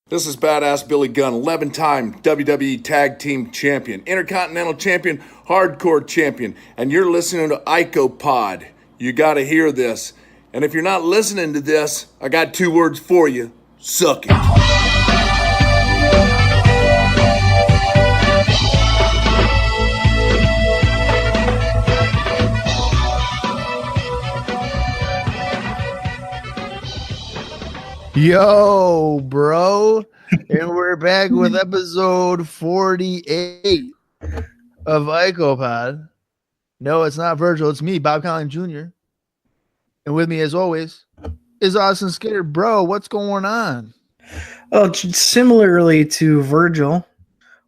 This is Badass Billy Gunn, 11-time WWE Tag Team Champion, Intercontinental Champion, Hardcore Champion, and you're listening to IcoPod. You gotta hear this. And if you're not listening to this, I got two words for you. Suck it. Yo, bro, and we're back with episode 48 of IcoPod. No, it's not Virgil, it's me, Bob Collins Jr. And with me, as always, is Austin Skinner. Bro, what's going on? Well, similarly to Virgil,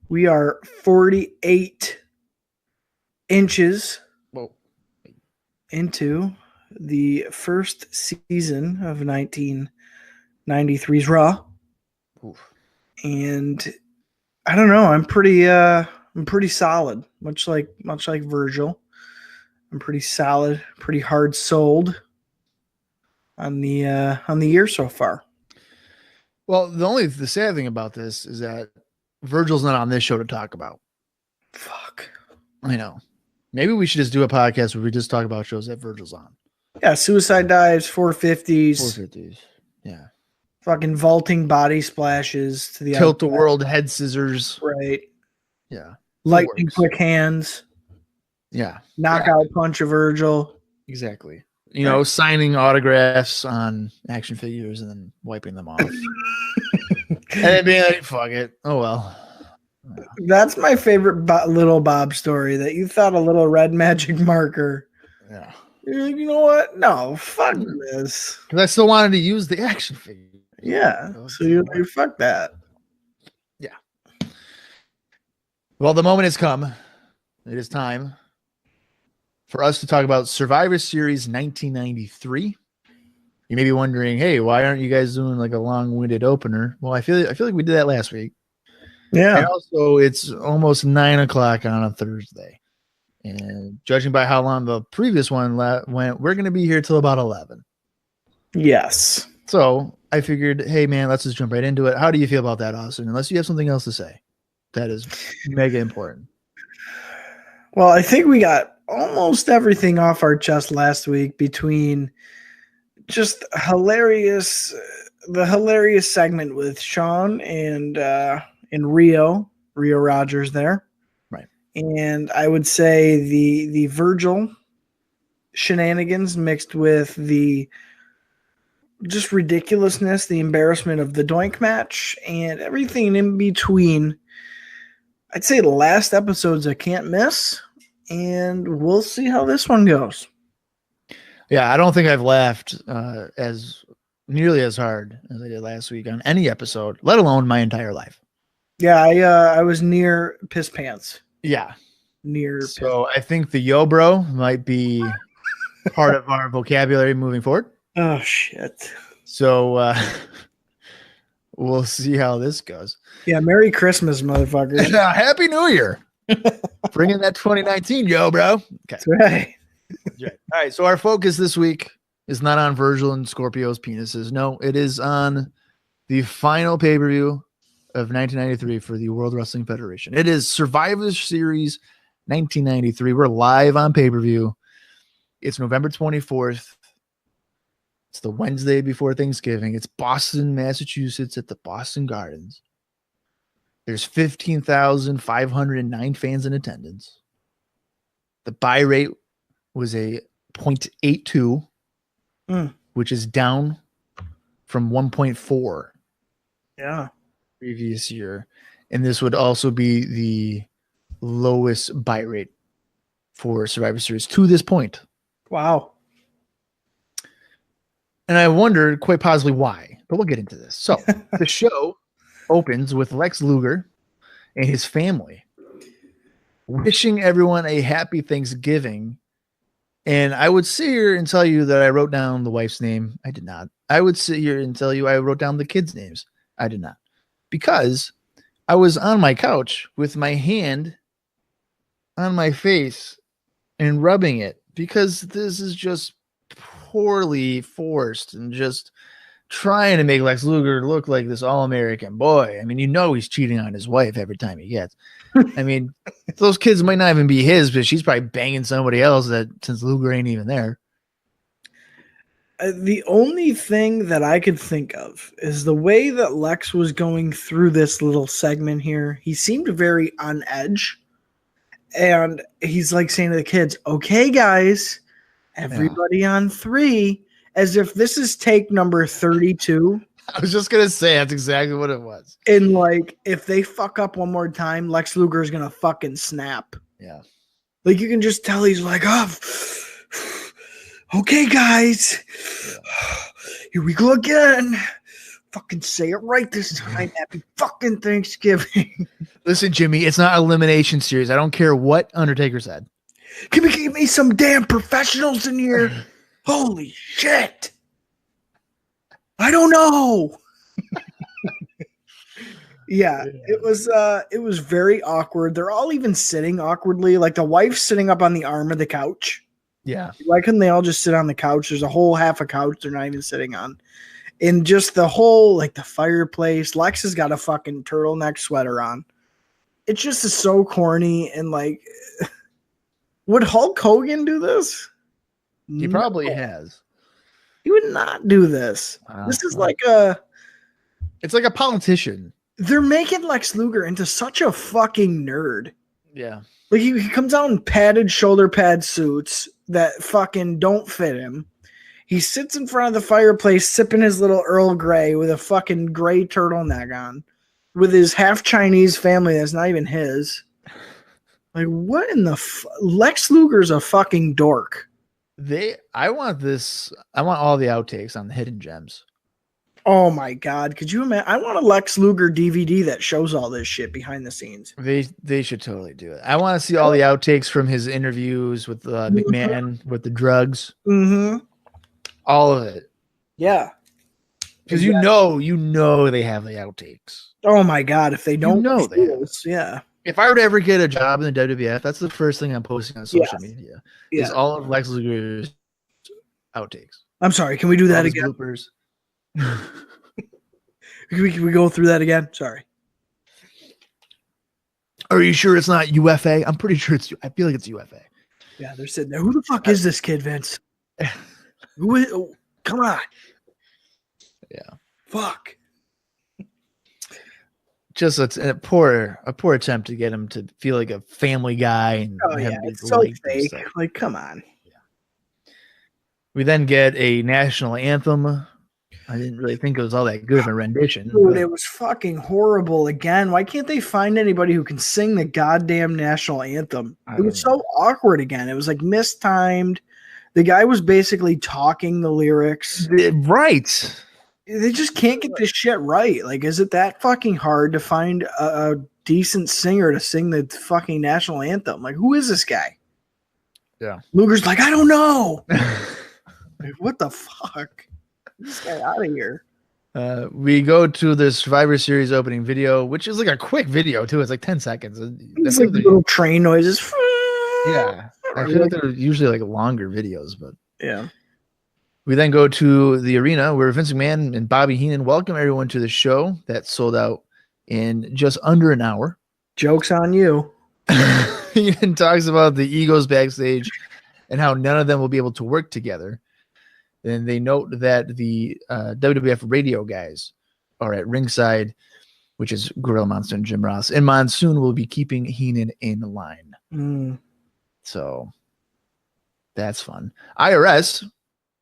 we are 48 inches into the first season of 1993's Raw. Oof. And I don't know, I'm pretty solid, much like Virgil. I'm pretty solid, pretty hard sold on the year so far. Well, the sad thing about this is that Virgil's not on this show to talk about. Fuck. I know. Maybe we should just do a podcast where we just talk about shows that Virgil's on. Yeah, suicide dives, 450s. 450s. Yeah. Fucking vaulting body splashes to the tilt the world head scissors. Right. Yeah. Lightning quick hands. Yeah. Knockout punch of Virgil. Exactly. You know, signing autographs on action figures and then wiping them off. And then being like, fuck it. Oh, well. That's my favorite little Bob story, that you thought a little red magic marker. Yeah. You're like, you know what? No, fuck this. Because I still wanted to use the action figure. Yeah. So you're like, fuck that. Yeah. Well, the moment has come. It is time for us to talk about Survivor Series 1993. You may be wondering, hey, why aren't you guys doing like a long-winded opener? Well, I feel like we did that last week. Yeah. And also, it's almost 9 o'clock on a Thursday. And judging by how long the previous one went, we're going to be here till about 11. Yes. So I figured, hey, man, let's just jump right into it. How do you feel about that, Austin? Unless you have something else to say. That is mega important. Well, I think we got almost everything off our chest last week between just the hilarious segment with Sean and Rio Rogers there. Right. And I would say the Virgil shenanigans mixed with the just ridiculousness, the embarrassment of the Doink match, and everything in between. I'd say the last episode's a can't miss, and we'll see how this one goes. Yeah, I don't think I've laughed as nearly as hard as I did last week on any episode, let alone my entire life. Yeah, I was near piss pants. Yeah. So I think the yo bro might be part of our vocabulary moving forward. Oh, shit. So we'll see how this goes. Yeah, Merry Christmas, motherfucker. Happy New Year. Bring in that 2019, yo, bro. Okay. That's right. All right, so our focus this week is not on Virgil and Scorpio's penises. No, it is on the final pay-per-view of 1993 for the World Wrestling Federation. It is Survivor Series 1993. We're live on pay-per-view. It's November 24th. It's the Wednesday before Thanksgiving. It's Boston, Massachusetts at the Boston Gardens. There's 15,509 fans in attendance. The buy rate was a 0.82, which is down from 1.4 previous year. And this would also be the lowest buy rate for Survivor Series to this point. Wow. And I wondered quite possibly why, but we'll get into this. So the show opens with Lex Luger and his family wishing everyone a happy Thanksgiving. And I would sit here and tell you that I wrote down the wife's name. I did not. I would sit here and tell you I wrote down the kids' names. I did not. Because I was on my couch with my hand on my face and rubbing it, because this is just poorly forced and just trying to make Lex Luger look like this all-American boy. I mean, he's cheating on his wife every time he gets. I mean, those kids might not even be his, but she's probably banging somebody else since Luger ain't even there. The only thing that I could think of is the way that Lex was going through this little segment here. He seemed very on edge. And he's like saying to the kids, okay, guys, everybody on 3, as if this is take number 32. I was just going to say that's exactly what it was. And like, if they fuck up one more time, Lex Luger is going to fucking snap. Yeah. Like, you can just tell he's like, oh, okay, guys, here we go again. Fucking say it right this time. Happy fucking Thanksgiving. Listen, Jimmy, it's not Elimination Series. I don't care what Undertaker said. Can we give me some damn professionals in here? Holy shit. I don't know. Yeah, it was very awkward. They're all even sitting awkwardly. Like the wife's sitting up on the arm of the couch. Yeah. Why couldn't they all just sit on the couch? There's a whole half a couch they're not even sitting on. And just the whole, like the fireplace. Lex has got a fucking turtleneck sweater on. It just is so corny. And like, would Hulk Hogan do this? He probably has. He would not do this. This is like it's like a politician. They're making Lex Luger into such a fucking nerd. Yeah. Like he comes out in padded shoulder pad suits that fucking don't fit him. He sits in front of the fireplace sipping his little Earl Grey with a fucking gray turtleneck on with his half Chinese family that's not even his. Like, what in the Lex Luger's a fucking dork. I want all the outtakes on the Hidden Gems. Oh my God. Could you imagine? I want a Lex Luger DVD that shows all this shit behind the scenes. They should totally do it. I want to see all the outtakes from his interviews with McMahon with the drugs. Mm-hmm. All of it. Yeah. Because you know they have the outtakes. Oh my God. If they don't they have. yeah. If I were to ever get a job in the WWF, that's the first thing I'm posting on social media. Yeah. Is all of Lex Luger's outtakes. I'm sorry. Can we do that again? Bloopers. Can we go through that again? Sorry. Are you sure it's not UFA? I'm pretty sure I feel like it's UFA. Yeah, they're sitting there. Who the fuck is this kid, Vince? Come on. Yeah. Fuck. Just a poor attempt to get him to feel like a family guy. And it's so fake. Like, come on. Yeah. We then get a national anthem. I didn't really think it was all that good of a rendition. Dude, it was fucking horrible again. Why can't they find anybody who can sing the goddamn national anthem? It was so awkward again. It was like mistimed. The guy was basically talking the lyrics. Right. They just can't get this shit right. Like, is it that fucking hard to find a decent singer to sing the fucking national anthem? Like, who is this guy? Yeah. Luger's like, I don't know. Like, what the fuck? Get this guy out of here. We go to the Survivor Series opening video, which is like a quick video too. It's like 10 seconds. It's like little train noises. Yeah. I feel like they're usually like longer videos, but yeah. We then go to the arena where Vince McMahon and Bobby Heenan welcome everyone to the show that sold out in just under an hour. Joke's on you. Heenan talks about the egos backstage and how none of them will be able to work together. Then they note that the WWF radio guys are at ringside, which is Gorilla Monsoon and Jim Ross. And Monsoon will be keeping Heenan in line. So that's fun. IRS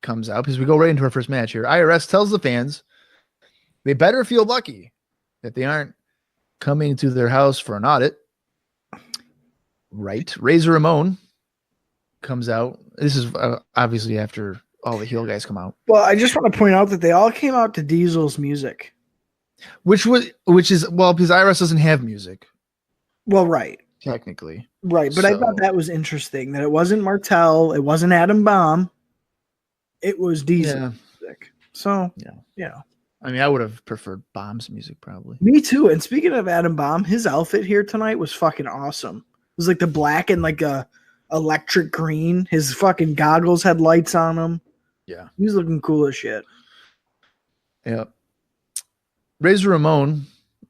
comes out because we go right into our first match here. IRS tells the fans they better feel lucky that they aren't coming to their house for an audit. Right. Razor Ramon comes out. This is obviously after all the heel guys come out. Well, I just want to point out that they all came out to Diesel's music. Which is because IRS doesn't have music. Well, right. Technically. Right. But I thought that was interesting that it wasn't Martel, it wasn't Adam Bomb. It was Diesel music. So, yeah. I mean, I would have preferred Bomb's music probably. Me too. And speaking of Adam Bomb, his outfit here tonight was fucking awesome. It was like the black and like a electric green. His fucking goggles had lights on them. Yeah. He was looking cool as shit. Yep. Razor Ramon,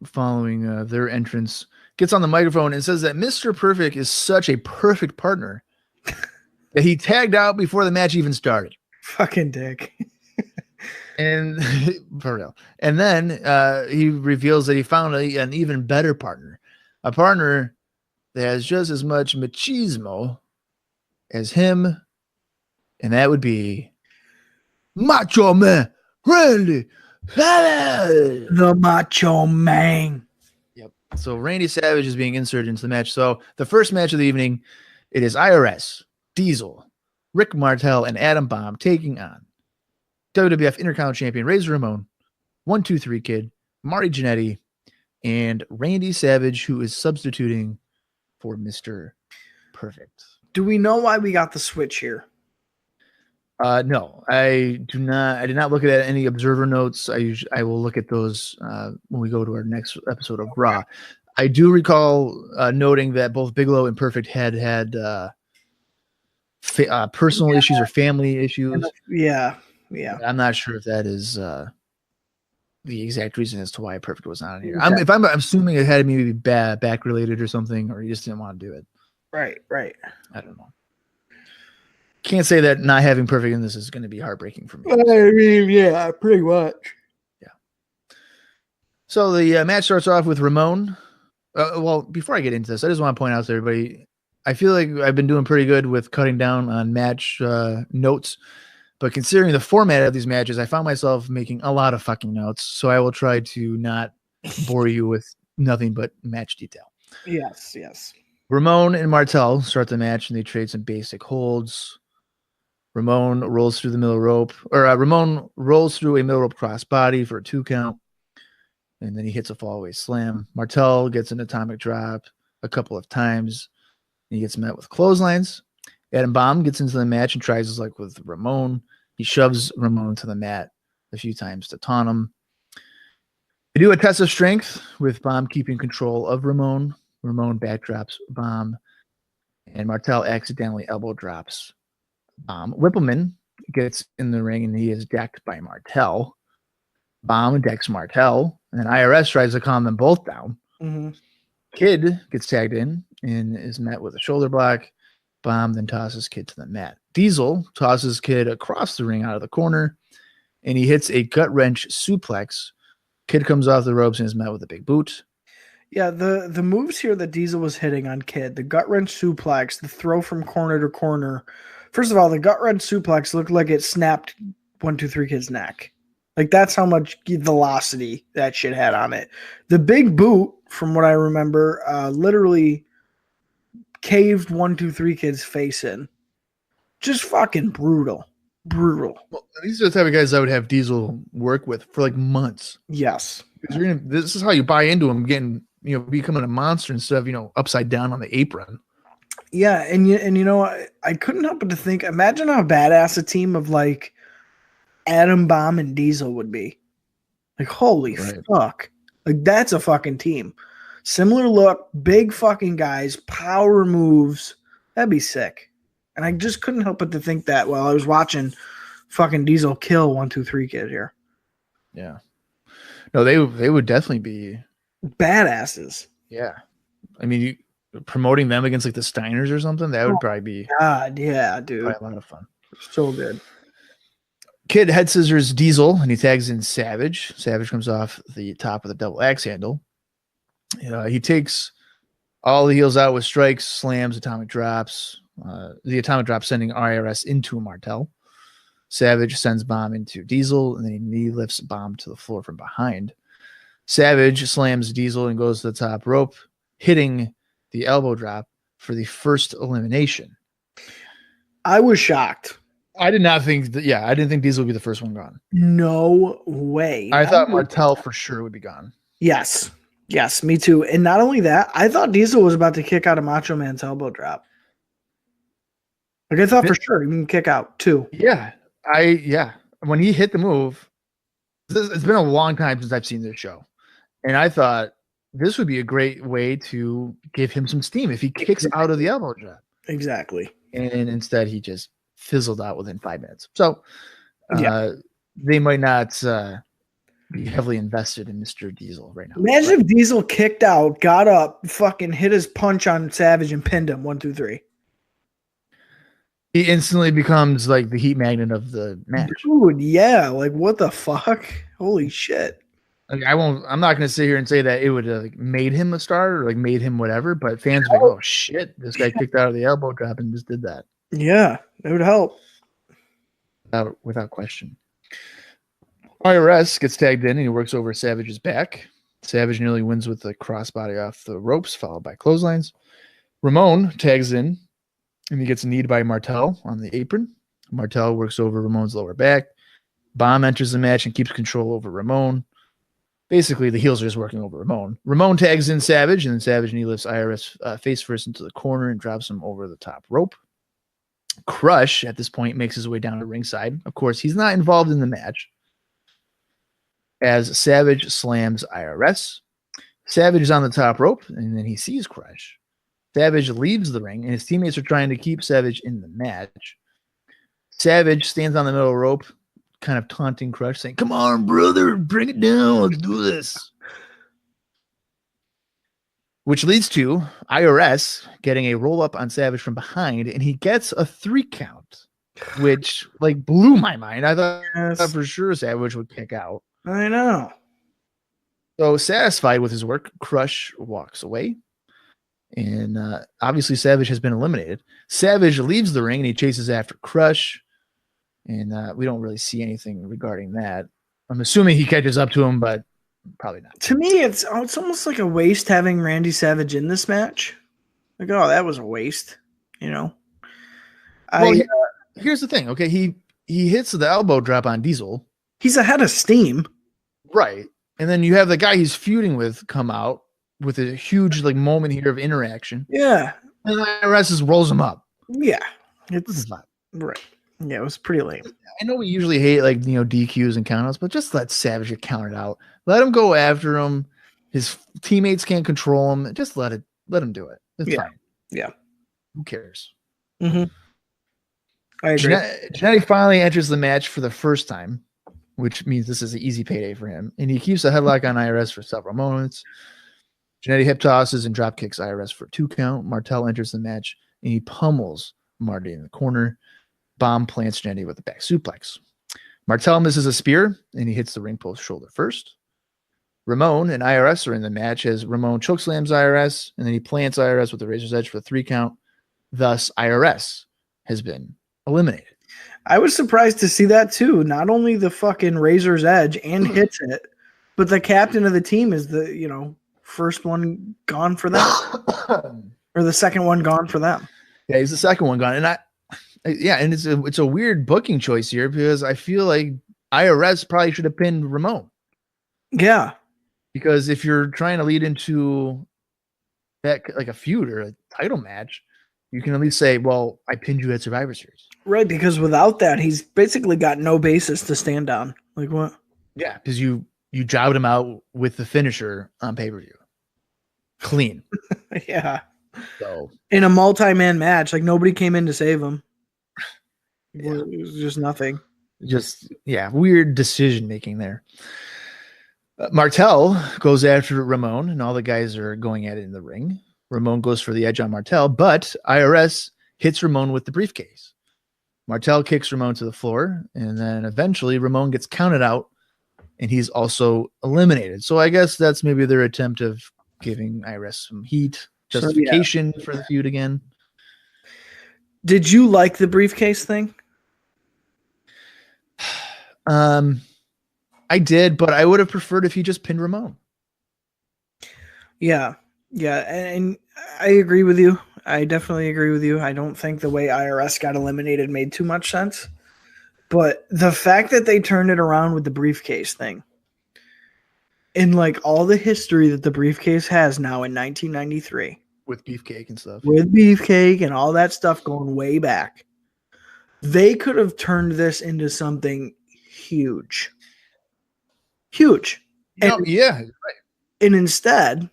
following their entrance, gets on the microphone and says that Mr. Perfect is such a perfect partner that he tagged out before the match even started. Fucking dick. And for real. And then he reveals that he found an even better partner, a partner that has just as much machismo as him, and that would be Macho Man Randy Savage. The Macho Man. Yep. So Randy Savage is being inserted into the match. So the first match of the evening, it is IRS, Diesel, Rick Martel, and Adam Bomb taking on WWF Intercontinental Champion Razor Ramon, 1-2-3 Kid, Marty Jannetty, and Randy Savage, who is substituting for Mr. Perfect. Do we know why we got the switch here? No, I do not. I did not look at any observer notes. I will look at those when we go to our next episode of Raw. I do recall noting that both Bigelow and Perfect had personal issues or family issues. Yeah. I'm not sure if that is the exact reason as to why Perfect was not on here. Exactly. I'm assuming it had maybe back related or something, or he just didn't want to do it. Right. I don't know. Can't say that not having Perfect in this is going to be heartbreaking for me. I mean, yeah, pretty much. Yeah. So the match starts off with Ramon. Well, before I get into this, I just want to point out to everybody, I feel like I've been doing pretty good with cutting down on match notes. But considering the format of these matches, I found myself making a lot of fucking notes. So I will try to not bore you with nothing but match detail. Yes. Ramon and Martel start the match and they trade some basic holds. Ramon rolls through the middle rope, or Ramon rolls through a middle rope crossbody for a 2 count. And then he hits a fallaway slam. Martel gets an atomic drop a couple of times. He gets met with clotheslines. Adam Bomb gets into the match and tries his luck with Ramon. He shoves Ramon to the mat a few times to taunt him. They do a test of strength with Bomb keeping control of Ramon. Ramon backdrops Bomb, and Martel accidentally elbow drops Bomb. Whippleman gets in the ring and he is decked by Martel. Bomb decks Martel, and then IRS tries to calm them both down. Mm-hmm. Kid gets tagged in and is met with a shoulder block. Bomb then tosses Kid to the mat. Diesel tosses Kid across the ring out of the corner, and he hits a gut wrench suplex. Kid comes off the ropes and is met with a big boot. Yeah, the moves here that Diesel was hitting on Kid, the gut wrench suplex, the throw from corner to corner. First of all, the gut wrench suplex looked like it snapped 1-2-3 Kid's neck. Like, that's how much velocity that shit had on it. The big boot, from what I remember, literally caved 1-2-3 Kid's face in. Just fucking brutal. Well, these are the type of guys I would have Diesel work with for like months. Yes. This is how you buy into him getting, becoming a monster instead of, upside down on the apron. Yeah, and I couldn't help but to think, imagine how badass a team of like Adam Bomb and Diesel would be. Like, holy fuck. Like, that's a fucking team. Similar look, big fucking guys, power moves. That'd be sick. And I just couldn't help but to think that while I was watching fucking Diesel kill 1-2-3 Kid here. Yeah. No, they would definitely be badasses. Yeah. I mean, promoting them against like the Steiners or something, that would probably be God, yeah, dude. a lot of fun. So good. Kid head scissors Diesel and he tags in Savage. Savage comes off the top of the double axe handle. He takes all the heels out with strikes, slams, atomic drops. The atomic drop sending IRS into Martel. Savage sends Bomb into Diesel, and then he knee lifts Bomb to the floor from behind. Savage slams Diesel and goes to the top rope, hitting the elbow drop for the first elimination. I was shocked. I did not think that. Yeah, I didn't think Diesel would be the first one gone. No way. I thought Martel for sure would be gone. Yes, me too. And not only that, I thought Diesel was about to kick out a Macho Man's elbow drop. Like, I thought for sure he can kick out too. Yeah. When he hit the move, it's been a long time since I've seen this show. And I thought this would be a great way to give him some steam if he kicks out of the elbow drop. Exactly. And instead he just fizzled out within 5 minutes. So they might not be heavily invested in Mr. Diesel right now. Imagine if Diesel kicked out, got up, fucking hit his punch on Savage and pinned him 1, 2, 3. He instantly becomes like the heat magnet of the match. Dude, yeah. Like, what the fuck? Holy shit. Like, I'm not going to sit here and say that it would have like made him a star or like made him whatever, but fans would be like, oh shit, this guy kicked out of the elbow drop and just did that. Yeah, it would help. Without question. IRS gets tagged in and he works over Savage's back. Savage nearly wins with the crossbody off the ropes, followed by clotheslines. Ramon tags in and he gets kneed by Martel on the apron. Martel works over Ramon's lower back. Bomb enters the match and keeps control over Ramon. Basically, the heels are just working over Ramon. Ramon tags in Savage, and then Savage knee lifts IRS face first into the corner and drops him over the top rope. Crush, at this point, makes his way down to ringside. Of course, he's not involved in the match, as Savage slams IRS. Savage is on the top rope, and then he sees Crush. Savage leaves the ring, and his teammates are trying to keep Savage in the match. Savage stands on the middle rope, kind of taunting Crush, saying, "Come on, brother, bring it down. Let's do this." Which leads to IRS getting a roll-up on Savage from behind, and he gets a 3 count, which like blew my mind. I thought for sure Savage would kick out. I know. So satisfied with his work, Crush walks away. And obviously Savage has been eliminated. Savage leaves the ring and he chases after Crush. And we don't really see anything regarding that. I'm assuming he catches up to him, but probably not. To me, it's almost like a waste having Randy Savage in this match. Like, oh, that was a waste, you know? Here's the thing. Okay, he hits the elbow drop on Diesel. He's ahead of steam. Right. And then you have the guy he's feuding with come out with a huge like moment here of interaction. Yeah. And IRS just rolls him up. Yeah. This is not right. Yeah, it was pretty lame. I know we usually hate like DQs and countouts, but just let Savage get counted out. Let him go after him. His teammates can't control him. Just let him do it. It's fine. Yeah. Who cares? Mm-hmm. I agree. Jannetty finally enters the match for the first time, which means this is an easy payday for him. And he keeps a headlock on IRS for several moments. Jannetty hip tosses and drop kicks IRS for 2 count. Martel enters the match and he pummels Marty in the corner. Bomb plants Jannetty with a back suplex. Martel misses a spear and he hits the ring post shoulder first. Ramon and IRS are in the match as Ramon chokeslams IRS and then he plants IRS with the razor's edge for a 3 count. Thus, IRS has been eliminated. I was surprised to see that too. Not only the fucking razor's edge and hits it, but the captain of the team is the, first one gone for them. Or the second one gone for them. Yeah, he's the second one gone. And it's a weird booking choice here because I feel like IRS probably should have pinned Ramon. Yeah. Because if you're trying to lead into that like a feud or a title match, you can at least say, well, I pinned you at Survivor Series. Right, because without that, he's basically got no basis to stand on. Like what? Yeah, because you jobbed him out with the finisher on pay-per-view. Clean. Yeah. So in a multi-man match, like nobody came in to save him. Yeah. It was just nothing. Weird decision making there. Martel goes after Ramon, and all the guys are going at it in the ring. Ramon goes for the edge on Martel, but IRS hits Ramon with the briefcase. Martel kicks Ramon to the floor, and then eventually Ramon gets counted out, and he's also eliminated. So I guess that's maybe their attempt of giving IRS some heat, justification for the feud again. Did you like the briefcase thing? I did, but I would have preferred if he just pinned Ramon. Yeah. Yeah, and I agree with you. I definitely agree with you. I don't think the way IRS got eliminated made too much sense. But the fact that they turned it around with the briefcase thing, and like all the history that the briefcase has now in 1993. With Beefcake and stuff. With Beefcake and all that stuff going way back. They could have turned this into something huge. Huge. Right. And instead,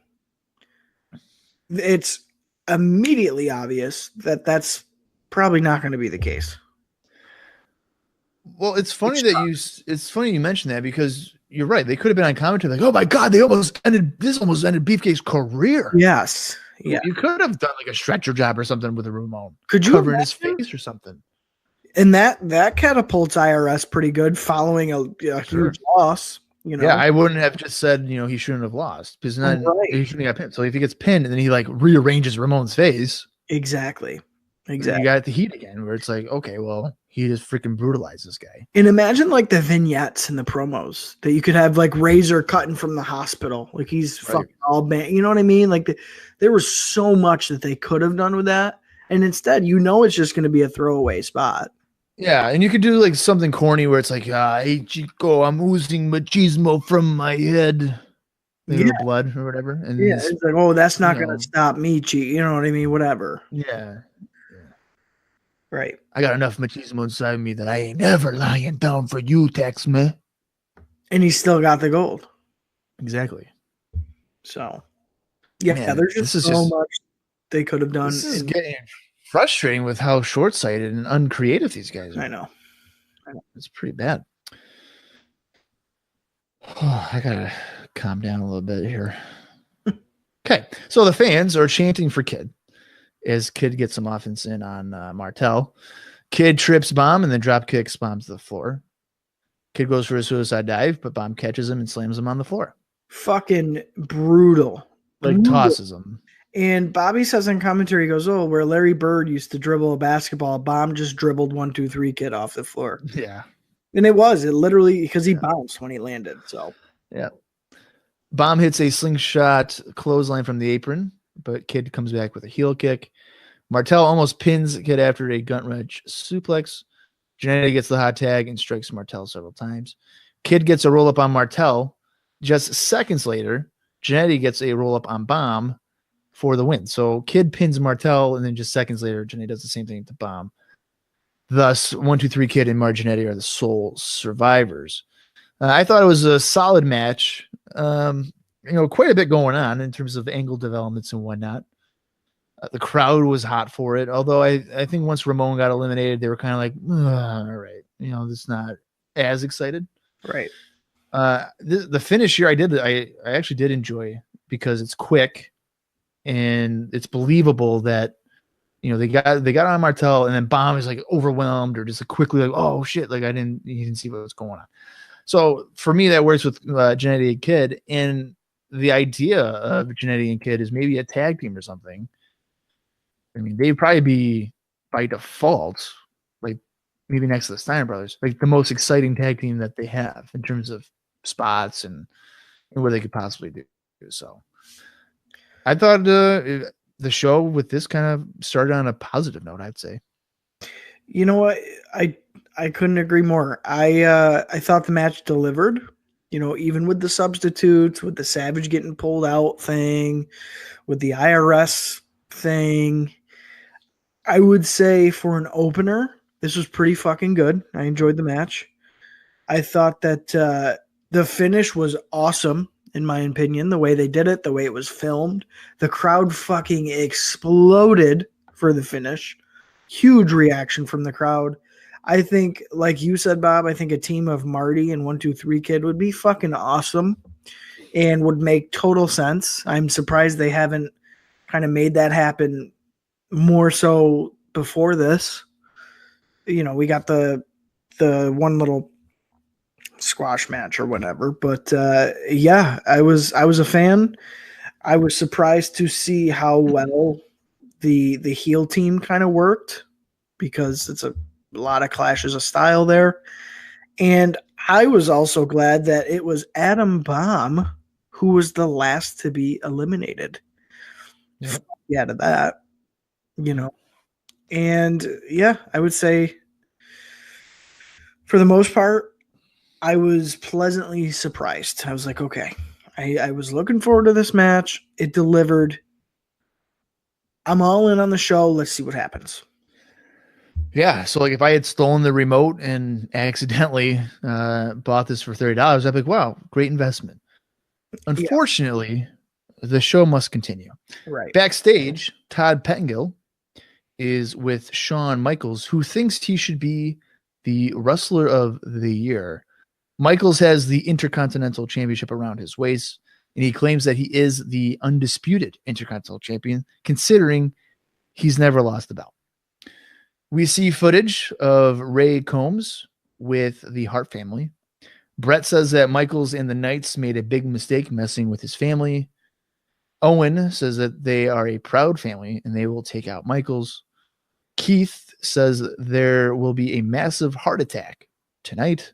it's immediately obvious that that's probably not going to be the case. Well, it's funny you mentioned that because you're right. They could have been on commentary like, "Oh my God, almost ended Beefcake's career." Yes. Yeah. You could have done like a stretcher job or something with a Ramon. Could you covering his imagine? face or something? And that catapults IRS pretty good following a huge loss. You know? Yeah, I wouldn't have just said, he shouldn't have lost because then he shouldn't have got pinned. So if he gets pinned and then he like rearranges Ramon's face, exactly. you got the heat again where it's like, okay, well, he just freaking brutalized this guy. And imagine like the vignettes and the promos that you could have like Razor cutting from the hospital, like he's fucking all bad. You know what I mean? Like there was so much that they could have done with that, and instead, it's just going to be a throwaway spot. Yeah, and you could do like something corny where it's like, hey Chico, I'm oozing machismo from my head. Blood or whatever. And it's like, oh, that's not going to stop me, you know what I mean? Whatever. Yeah. Right. I got enough machismo inside me that I ain't ever lying down for you, text me. And he still got the gold. Exactly. So, there's just so much they could have done. This is getting frustrating with how short-sighted and uncreative these guys are. I know. It's pretty bad. Oh, I gotta calm down a little bit here. Okay, so the fans are chanting for Kid as Kid gets some offense in on Martel. Kid trips Bomb and then drop kicks Bomb to the floor. Kid goes for a suicide dive, but Bomb catches him and slams him on the floor. Fucking brutal. Tosses him. And Bobby says in commentary, he goes, oh, where Larry Bird used to dribble a basketball, Bomb just dribbled 1, 2, 3 Kid off the floor. Yeah. And it literally, because he bounced when he landed. So, yeah. Bomb hits a slingshot clothesline from the apron, but Kid comes back with a heel kick. Martel almost pins Kid after a gut wrench suplex. Jannetty gets the hot tag and strikes Martel several times. Kid gets a roll up on Martel. Just seconds later, Jannetty gets a roll up on Bomb for the win. So Kid pins Martel, and then just seconds later, Jannetty does the same thing to Bomb. Thus, 1, 2, 3 Kid and Marginetti are the sole survivors. I thought it was a solid match. Quite a bit going on in terms of angle developments and whatnot. The crowd was hot for it. Although I think once Ramon got eliminated, they were kind of like, all right, this not as excited. Right. The finish here, I actually did enjoy because it's quick and it's believable that they got on Martel and then Bomb is like overwhelmed or just quickly like, oh shit, like he didn't see what was going on. So for me, that works with Jannetty and Kid, and the idea of Jannetty and Kid is maybe a tag team or something. I mean, they'd probably be by default, like maybe next to the Steiner brothers, like the most exciting tag team that they have in terms of spots and what they could possibly do. So I thought the show with this kind of started on a positive note, I'd say. You know what? I couldn't agree more. I thought the match delivered, even with the substitutes, with the Savage getting pulled out thing, with the IRS thing. I would say for an opener, this was pretty fucking good. I enjoyed the match. I thought that the finish was awesome, in my opinion, the way they did it, the way it was filmed. The crowd fucking exploded for the finish. Huge reaction from the crowd. I think, like you said, Bob, I think a team of Marty and 1, 2, 3 Kid would be fucking awesome and would make total sense. I'm surprised they haven't kind of made that happen more so before this. We got the one little squash match or whatever, but I was a fan. I was surprised to see how well the heel team kind of worked, because it's a lot of clashes of style there. And I was also glad that it was Adam Bomb who was the last to be eliminated. Yeah, to that, and I would say for the most part, I was pleasantly surprised. I was like, okay, I was looking forward to this match. It delivered. I'm all in on the show. Let's see what happens. Yeah, so like if I had stolen the remote and accidentally bought this for $30, I'd be like, wow, great investment. Unfortunately, the show must continue. Right. Backstage, Todd Pettengill is with Shawn Michaels, who thinks he should be the Wrestler of the Year. Michaels has the Intercontinental Championship around his waist, and he claims that he is the undisputed Intercontinental Champion, considering he's never lost the belt. We see footage of Ray Combs with the Hart family. Brett says that Michaels and the Knights made a big mistake messing with his family. Owen says that they are a proud family and they will take out Michaels. Keith says there will be a massive heart attack tonight.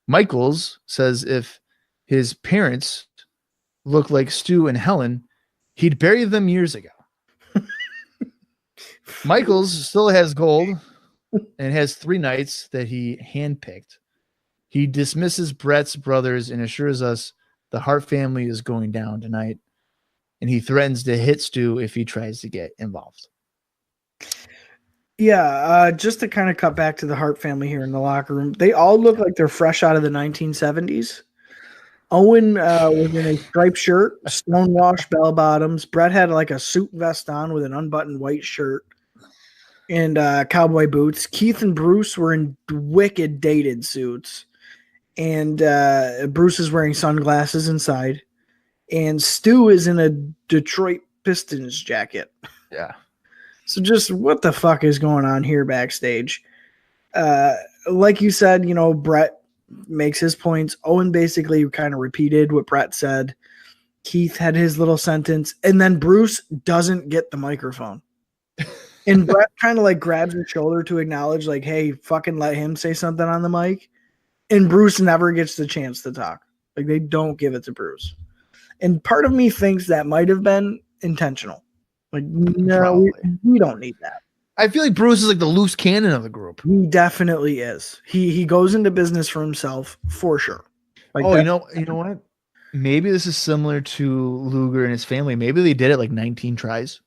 Michaels says if his parents look like Stu and Helen, he'd bury them years ago. Michaels still has gold and has 3 Knights that he handpicked. He dismisses Brett's brothers and assures us the Hart family is going down tonight, and he threatens to hit Stu if he tries to get involved. Yeah, just to kind of cut back to the Hart family here in the locker room, they all look like they're fresh out of the 1970s. Owen was in a striped shirt, stonewashed bell bottoms. Brett had like a suit vest on with an unbuttoned white shirt and cowboy boots. Keith and Bruce were in wicked dated suits. And Bruce is wearing sunglasses inside. And Stu is in a Detroit Pistons jacket. Yeah. So just what the fuck is going on here backstage? Like you said, you know, Brett makes his points. Owen basically kind of repeated what Brett said. Keith had his little sentence. And then Bruce doesn't get the microphone. And Brett kind of like grabs his shoulder to acknowledge, like, hey, fucking let him say something on the mic. And Bruce never gets the chance to talk. Like, they don't give it to Bruce. And part of me thinks that might have been intentional. Like, no, we don't need that. I feel like Bruce is like the loose cannon of the group. He definitely is. He goes into business for himself for sure. Like, you know what? Maybe this is similar to Luger and his family. Maybe they did it like 19 tries.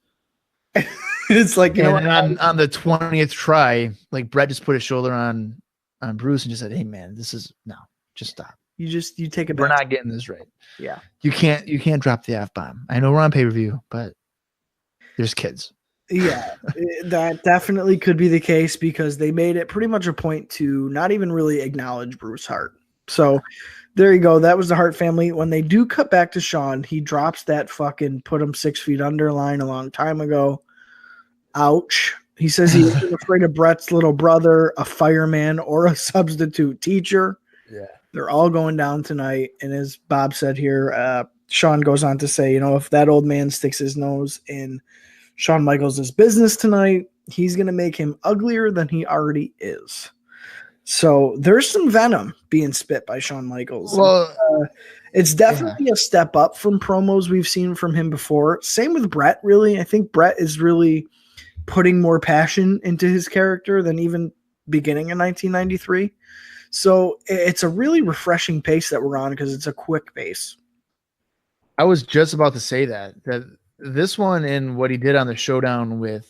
It's like, you know, on the 20th try, like Brett just put his shoulder on Bruce and just said, "Hey man, just stop. You take it back. We're not getting this right. Yeah. You can't drop the F-bomb. I know we're on pay-per-view, but there's kids." Yeah, that definitely could be the case because they made it pretty much a point to not even really acknowledge Bruce Hart. So there you go. That was the Hart family. When they do cut back to Shawn, he drops that fucking put him 6 feet under line a long time ago. Ouch. He says he wasn't afraid of Brett's little brother, a fireman, or a substitute teacher. Yeah. They're all going down tonight. And as Bob said here, Shawn goes on to say, you know, if that old man sticks his nose in Shawn Michaels' business tonight, he's going to make him uglier than he already is. So there's some venom being spit by Shawn Michaels. Well, it's definitely a step up from promos we've seen from him before. Same with Brett, really. I think Brett is really putting more passion into his character than even beginning in 1993. So it's a really refreshing pace that we're on because it's a quick pace. I was just about to say that this one and what he did on the showdown with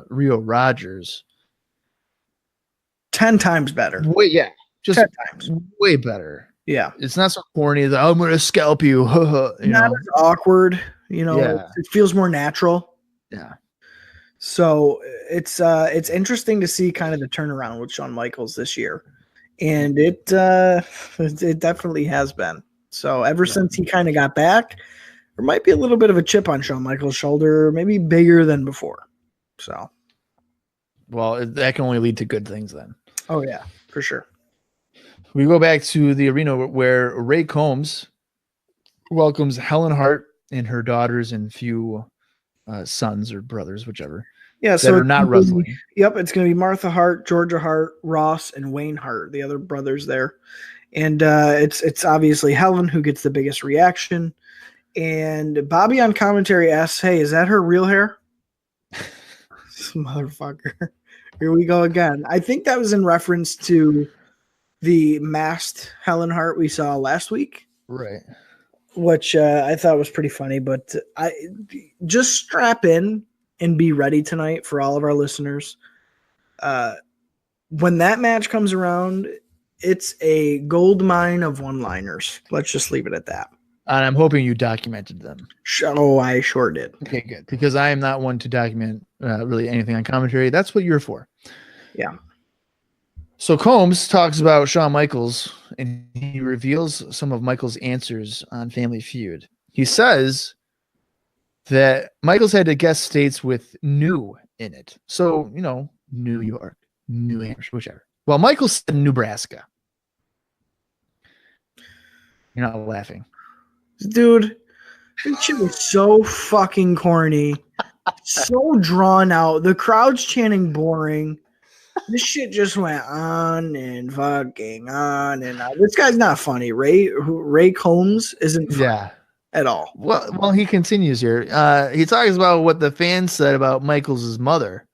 Rio Rogers, 10 times better. Just 10 times. Way better. Yeah, it's not so corny that I'm going to scalp you. Not as awkward. You know, it feels more natural. Yeah. So it's interesting to see kind of the turnaround with Shawn Michaels this year, and it definitely has been. So ever since he kind of got back, there might be a little bit of a chip on Shawn Michaels' shoulder, maybe bigger than before. So, well, that can only lead to good things then. Oh yeah, for sure. We go back to the arena where Ray Combs welcomes Helen Hart and her daughters and few sons or brothers, whichever. Yeah, so are not wrestling. Yep, it's going to be Martha Hart, Georgia Hart, Ross, and Wayne Hart, the other brothers there. And it's obviously Helen who gets the biggest reaction. And Bobby on commentary asks, "Hey, is that her real hair?" This motherfucker. Here we go again. I think that was in reference to the masked Helen Hart we saw last week. Right. Which I thought was pretty funny, but I just strap in and be ready tonight for all of our listeners. When that match comes around, it's a gold mine of one-liners. Let's just leave it at that. And I'm hoping you documented them. Oh, I sure did. Okay, good. Because I am not one to document really anything on commentary. That's what you're for. Yeah. So Combs talks about Shawn Michaels, and he reveals some of Michaels' answers on Family Feud. He says that Michaels had to guess states with new in it. So, New York, New Hampshire, whichever. Well, Michaels said Nebraska. You're not laughing. Dude, this shit was so fucking corny. So drawn out. The crowd's chanting boring. This shit just went on and fucking on and on. This guy's not funny. Ray Combs isn't funny at all. Well, he continues here. He talks about what the fans said about Michaels' mother,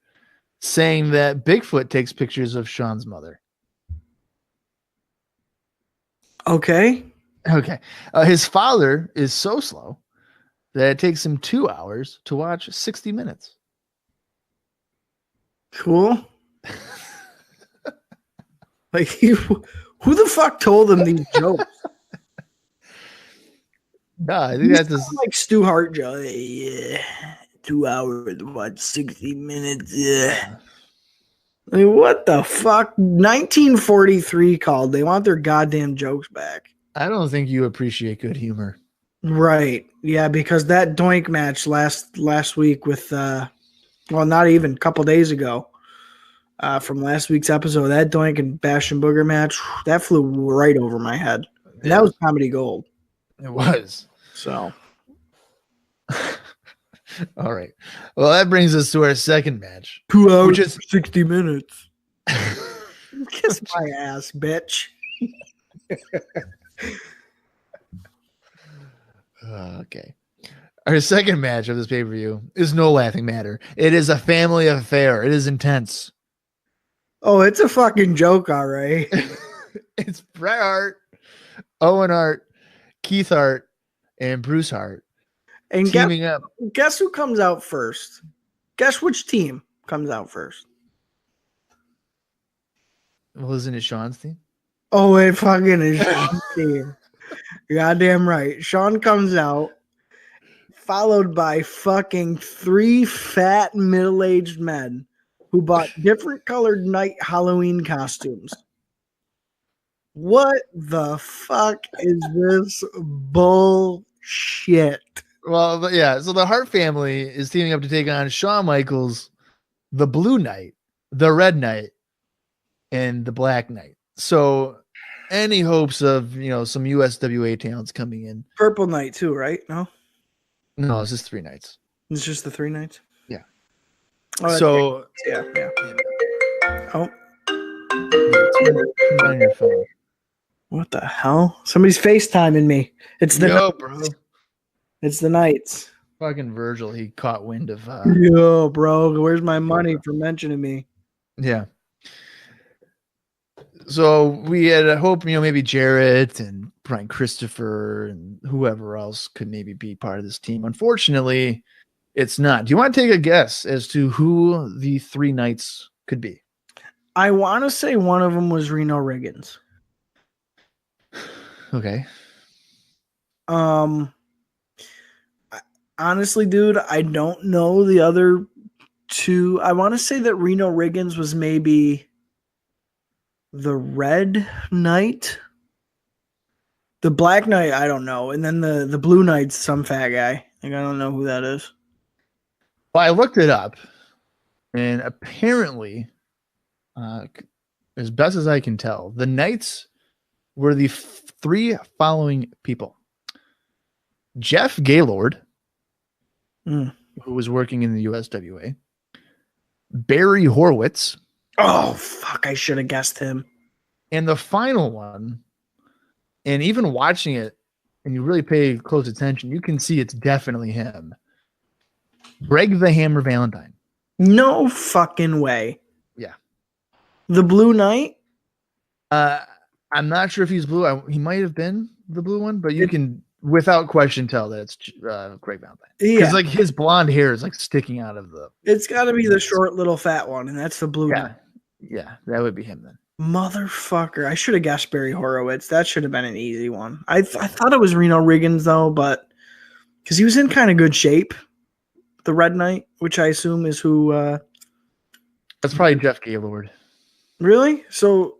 saying that Bigfoot takes pictures of Sean's mother. Okay. His father is so slow that it takes him 2 hours to watch 60 minutes. Cool. Like, who the fuck told him these jokes? Nah, I think that's just like Stu Hart joke. Yeah, 2 hours to watch 60 minutes. Yeah. I mean, what the fuck? 1943 called. They want their goddamn jokes back. I don't think you appreciate good humor. Right. Yeah, because that doink match last week with not even a couple days ago, from last week's episode, that doink and Bash and Booger match, that flew right over my head. And that was comedy gold. It was. So all right. Well, that brings us to our second match. 2 hours, which is 60 minutes. Kiss my ass, bitch. Okay. Our second match of this pay-per-view is no laughing matter. It is a family affair. It is intense. Oh, it's a fucking joke, all right. It's Bret Hart, Owen Hart, Keith Hart, and Bruce Hart And teaming up. Guess who comes out first? Guess which team comes out first? Well, isn't it Sean's team? Oh, it fucking is Sean's team. Goddamn right. Sean comes out, followed by fucking 3 fat middle-aged men who bought different colored night Halloween costumes. What the fuck is this bullshit? Well, but yeah. So the Hart family is teaming up to take on Shawn Michaels, the Blue Knight, the Red Knight, and the Black Knight. So any hopes of, some USWA talents coming in? Purple Knight too, right? No, it's just 3 nights. it's just the 3 nights. Yeah. Oh, So yeah. Oh, turn on your phone. what the hell? Somebody's FaceTiming me. It's the Bro. It's the Knights. Fucking Virgil, he caught wind of. Yo, bro, where's my money for mentioning me? Yeah. So we had a hope, maybe Jarrett and Brian Christopher and whoever else could maybe be part of this team. Unfortunately, it's not. Do you want to take a guess as to who the 3 Knights could be? I want to say one of them was Reno Riggins. Okay. Honestly, dude, I don't know the other 2. I want to say that Reno Riggins was maybe the Red Knight. The Black Knight, I don't know. And then the Blue Knight's some fat guy. Like, I don't know who that is. Well, I looked it up, and apparently, as best as I can tell, the Knights were the 3 following people: Jeff Gaylord, who was working in the USWA; Barry Horowitz. Oh, fuck, I should have guessed him. And the final one, and even watching it, and you really pay close attention, you can see it's definitely him. Greg the Hammer Valentine. No fucking way. Yeah. The Blue Knight? I'm not sure if he's blue. He might have been the blue one, but you can, without question, tell that it's Greg Valentine. Because like his blonde hair is like sticking out of the. It's got to be the short little fat one, and that's the Blue Knight. Yeah, that would be him then. Motherfucker. I should have guessed Barry Horowitz. That should have been an easy one. I thought it was Reno Riggins, though, but because he was in kind of good shape. The Red Knight, which I assume is who. That's probably Jeff Gaylord. Really? So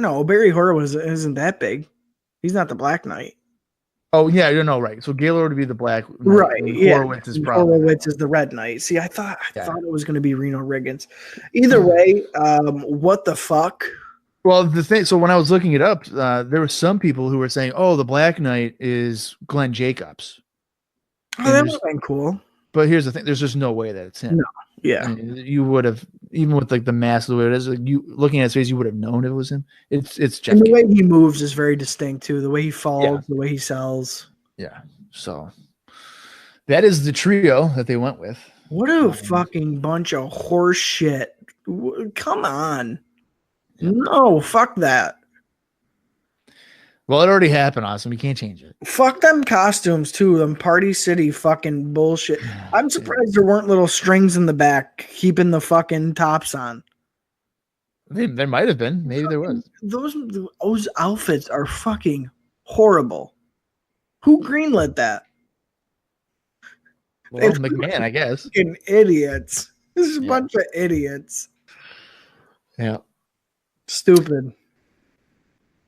No, Barry Horowitz isn't that big. He's not the Black Knight. Oh yeah, you know, right. So Gaylord would be the Black Knight, Right. and Yeah. Horowitz is probably Horowitz is the Red Knight. See, I thought Yeah. it was going to be Reno Riggins. Either way, what the fuck? Well, the thing. So when I was looking it up, there were some people who were saying, "Oh, the Black Knight is Glenn Jacobs." Oh, that would have been cool. But here's the thing: there's just no way that it's him. No. Yeah. I mean, you would have, even with like the mask the way it is, like, you looking at his face, you would have known it was him. It's Jeff. And the way he moves is very distinct too. The way he falls, the way he sells. Yeah. So that is the trio that they went with. What a fucking bunch of horse shit. Come on. Yeah. No, fuck that. Well, it already happened, Awesome. You can't change it. Fuck them costumes too. Them Party City fucking bullshit. I'm surprised there weren't little strings in the back keeping the fucking tops on. There might have been. Maybe there was. Those outfits are fucking horrible. Who greenlit that? Well, McMahon, I guess. Fucking idiots. This is a bunch of idiots. Yeah. Stupid.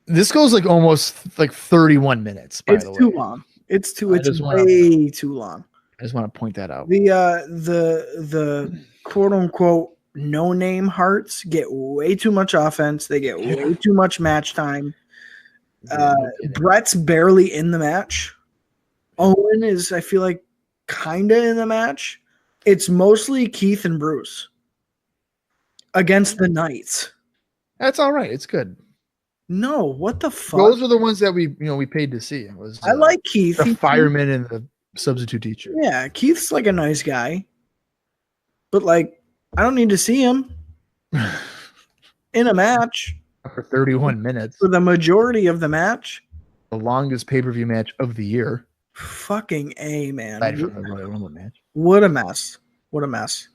This goes like almost like 31 minutes. It's too long. It's way too long. I just want to point that out. The quote unquote no name Hearts get way too much offense. They get way too much match time. Brett's barely in the match. Owen is, I feel like, kinda in the match. It's mostly Keith and Bruce against the Knights. That's all right. It's good. No, what the fuck? Those are the ones that we paid to see. It was I like Keith. The fireman and the substitute teacher. Yeah, Keith's like a nice guy. But like, I don't need to see him in a match. For 31 minutes. For the majority of the match. The longest pay-per-view match of the year. Fucking A, man. Aside from the Royal Rumble match. What a mess. What a mess.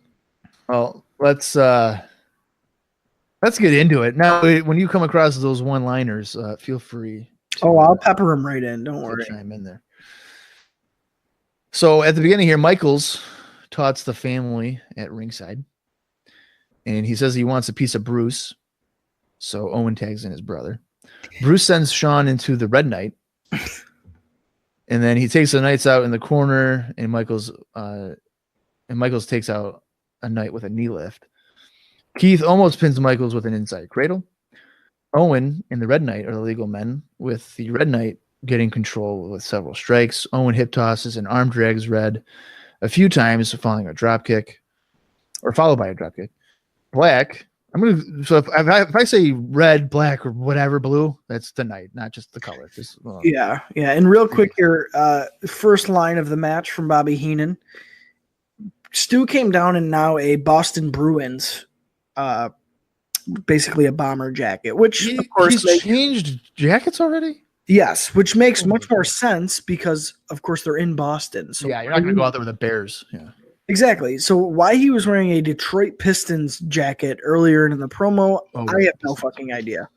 Well, let's get into it. Now, when you come across those one-liners, feel free to, I'll pepper them right in. Don't worry. Chime in there. So at the beginning here, Michaels taunts the family at ringside. And he says he wants a piece of Bruce. So Owen tags in his brother. Bruce sends Sean into the Red Knight. And then he takes the Knights out in the corner, and Michaels takes out a Knight with a knee lift. Keith almost pins Michaels with an inside cradle. Owen and the Red Knight are the legal men, with the Red Knight getting control with several strikes. Owen hip tosses and arm drags Red a few times, followed by a drop kick. Black. If I say red, black, or whatever, blue, that's the Knight, not just the color. Yeah. And real quick here, first line of the match from Bobby Heenan. Stu came down in now a Boston Bruins, basically a bomber jacket, which of course he's changed jackets already. Yes, which makes much more sense because of course they're in Boston. So yeah, you're not going to go out there with the Bears. Yeah. Exactly. So why he was wearing a Detroit Pistons jacket earlier in the promo, I have no fucking idea.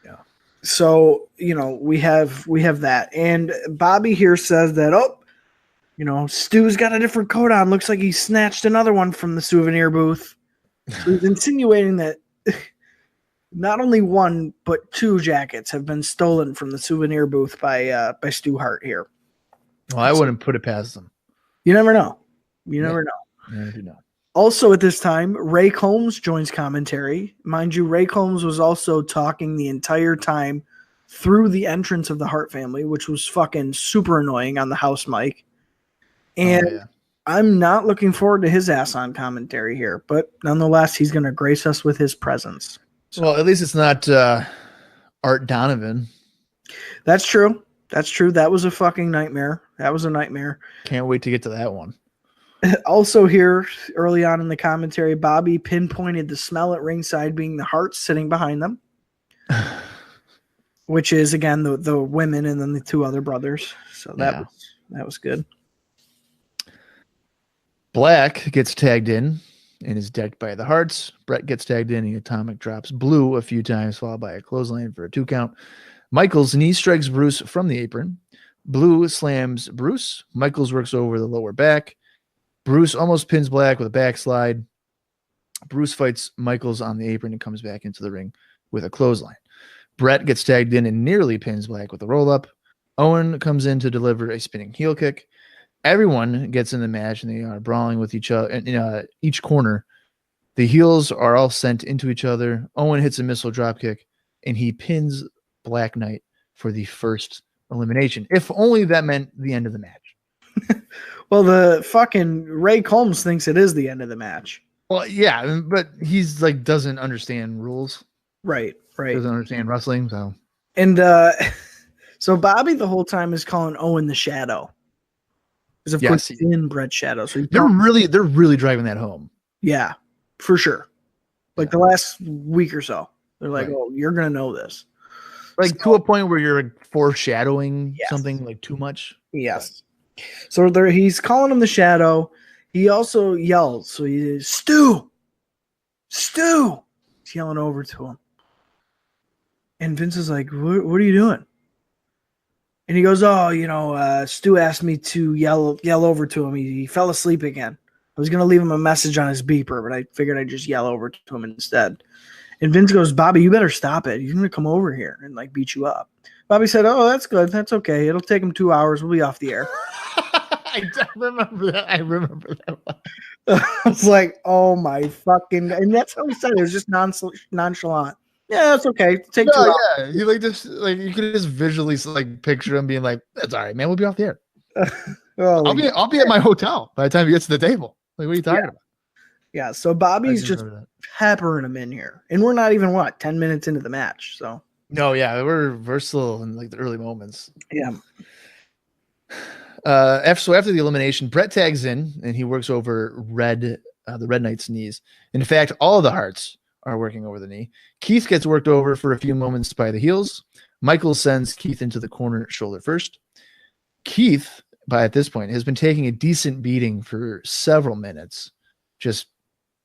Yeah. So, we have that. And Bobby here says that, Stu's got a different coat on. Looks like he snatched another one from the souvenir booth. So he's insinuating that not only one, but two jackets have been stolen from the souvenir booth by Stu Hart here. Well, I wouldn't put it past them. You never know. You never know. Never know. Also at this time, Ray Combs joins commentary. Mind you, Ray Combs was also talking the entire time through the entrance of the Hart family, which was fucking super annoying on the house mic. And I'm not looking forward to his ass on commentary here, but nonetheless, he's going to grace us with his presence. So, well, at least it's not Art Donovan. That's true. That was a fucking nightmare. That was a nightmare. Can't wait to get to that one. Also here, early on in the commentary, Bobby pinpointed the smell at ringside being the Hearts sitting behind them, which is, again, the women and then the two other brothers. So that was good. Black gets tagged in and is decked by the Hearts. Brett gets tagged in. He atomic drops Blue a few times, followed by a clothesline for a 2 count. Michaels knee strikes Bruce from the apron. Blue slams Bruce. Michaels works over the lower back. Bruce almost pins Black with a backslide. Bruce fights Michaels on the apron and comes back into the ring with a clothesline. Brett gets tagged in and nearly pins Black with a roll up. Owen comes in to deliver a spinning heel kick. Everyone gets in the match and they are brawling with each other in each corner. The heels are all sent into each other. Owen hits a missile dropkick and he pins Black Knight for the first elimination. If only that meant the end of the match. Well, the fucking Ray Combs thinks it is the end of the match. Well, yeah, but he's like doesn't understand rules. Right. Doesn't understand wrestling, so. And so Bobby the whole time is calling Owen the Shadow. Because of course he's in Brett's shadow. So they're really driving that home. Yeah, for sure. Like the last week or so. They're like, oh, you're gonna know this. Like to a point where you're foreshadowing something like too much. Yes. So he's calling him the Shadow. He also yells. So he is Stu. He's yelling over to him. And Vince is like, what are you doing? And he goes, Stu asked me to yell over to him. He fell asleep again. I was going to leave him a message on his beeper, but I figured I'd just yell over to him instead. And Vince goes, Bobby, you better stop it. He's going to come over here and like beat you up. Bobby said, oh, that's good. That's okay. It'll take him 2 hours. We'll be off the air. I remember that. I remember that one. I was like, oh my fucking, and that's how he said it. It was just nonchalant. Yeah, that's okay. Take 2 hours. Yeah. He like just like you could just visually like picture him being like, "That's all right, man. We'll be off the air. I'll be at my hotel by the time he gets to the table." Like, what are you talking about? Yeah. So Bobby's just peppering him in here, and we're not even 10 minutes into the match. So no, yeah, we're still in like the early moments. Yeah. So after the elimination, Brett tags in and he works over the Red Knight's knees. In fact, all of the Hearts are working over the knee. Keith gets worked over for a few moments by the heels. Michael sends Keith into the corner shoulder first. Keith, at this point, has been taking a decent beating for several minutes, just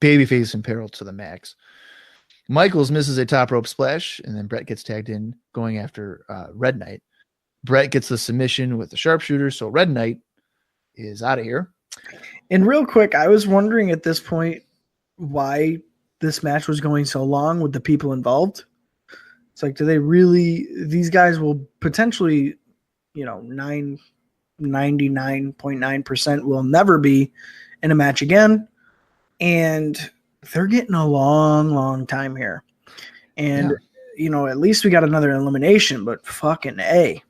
babyface in peril to the max. Michaels misses a top rope splash, and then Brett gets tagged in going after Red Knight. Brett gets the submission with the sharpshooter, so Red Knight is out of here. And real quick, I was wondering at this point why this match was going so long with the people involved. It's like, do they really, these guys will potentially, 99.9% will never be in a match again. And they're getting a long time here. And, at least we got another elimination, but fucking A.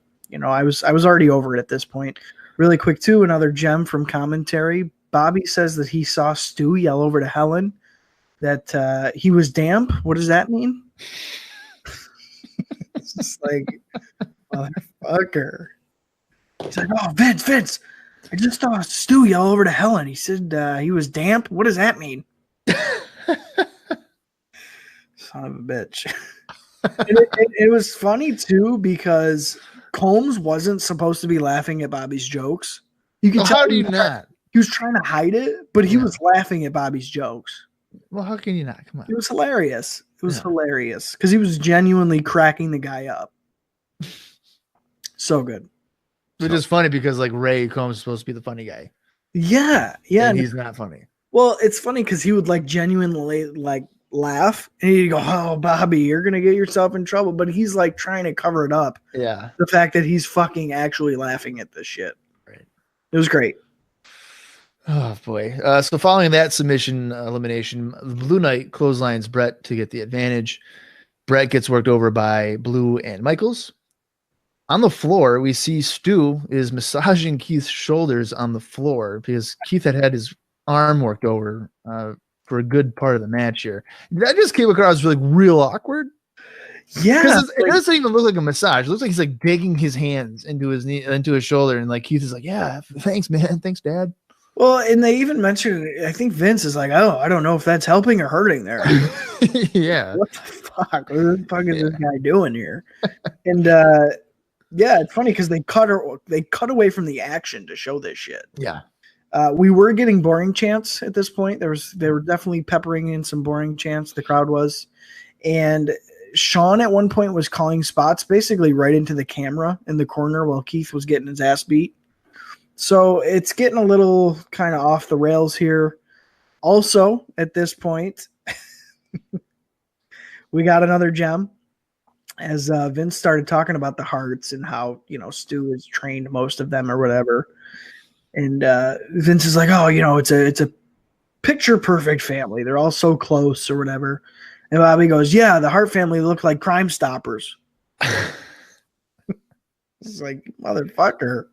I was already over it at this point. Really quick, too, another gem from commentary. Bobby says that he saw Stu yell over to Helen that he was damp. What does that mean? It's just like, motherfucker. He's like, oh, Vince, I just saw Stu yell over to Helen. He said he was damp. What does that mean? Son of a bitch. It was funny, too, because Combs wasn't supposed to be laughing at Bobby's jokes. You can tell. How do you not? He was trying to hide it, but he was laughing at Bobby's jokes. Well, how can you not? Come on. It was hilarious. It was hilarious because he was genuinely cracking the guy up. So good. Which is funny because like Ray Combs is supposed to be the funny guy. Yeah. And he's not funny. Well, it's funny because he would like genuinely like laugh and he'd go, oh, Bobby, you're going to get yourself in trouble. But he's like trying to cover it up. Yeah. The fact that he's fucking actually laughing at this shit. Right. It was great. Oh, boy. So following that submission elimination, Blue Knight clotheslines Brett to get the advantage. Brett gets worked over by Blue and Michaels. On the floor, we see Stu is massaging Keith's shoulders on the floor because Keith had his arm worked over for a good part of the match here. That just came across like real awkward. Yeah, because it doesn't even look like a massage. It looks like he's like digging his hands into his knee, into his shoulder, and like Keith is like, "Yeah, thanks, man. Thanks, Dad." Well, and they even mentioned, I think Vince is like, "Oh, I don't know if that's helping or hurting there." Yeah. What the fuck? What the fuck is this guy doing here? And yeah, it's funny because they cut away from the action to show this shit. Yeah. We were getting boring chants at this point. They were definitely peppering in some boring chants. The crowd was, and Sean at one point was calling spots basically right into the camera in the corner while Keith was getting his ass beat. So it's getting a little kind of off the rails here. Also, at this point, we got another gem. as Vince started talking about the Hearts and how, Stu has trained most of them or whatever. And Vince is like, oh, it's a picture perfect family. They're all so close or whatever. And Bobby goes, yeah, the Hart family look like Crime Stoppers. It's like, motherfucker.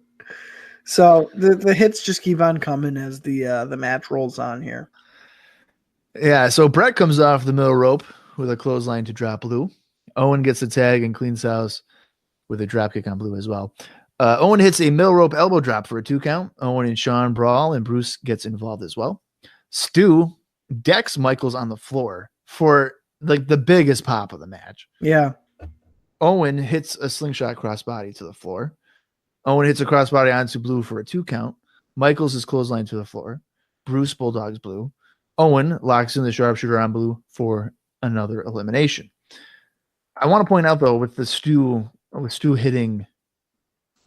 So the hits just keep on coming as the match rolls on here. Yeah, so Brett comes off the middle rope with a clothesline to drop Blue. Owen gets a tag and cleans house with a dropkick on Blue as well. Owen hits a middle rope elbow drop for a 2 count. Owen and Sean brawl, and Bruce gets involved as well. Stu decks Michaels on the floor for like the biggest pop of the match. Yeah. Owen hits a slingshot crossbody to the floor. Owen hits a crossbody onto Blue for a 2 count. Michaels is clothesline to the floor. Bruce bulldogs Blue. Owen locks in the sharpshooter on Blue for another elimination. I want to point out though, with Stu hitting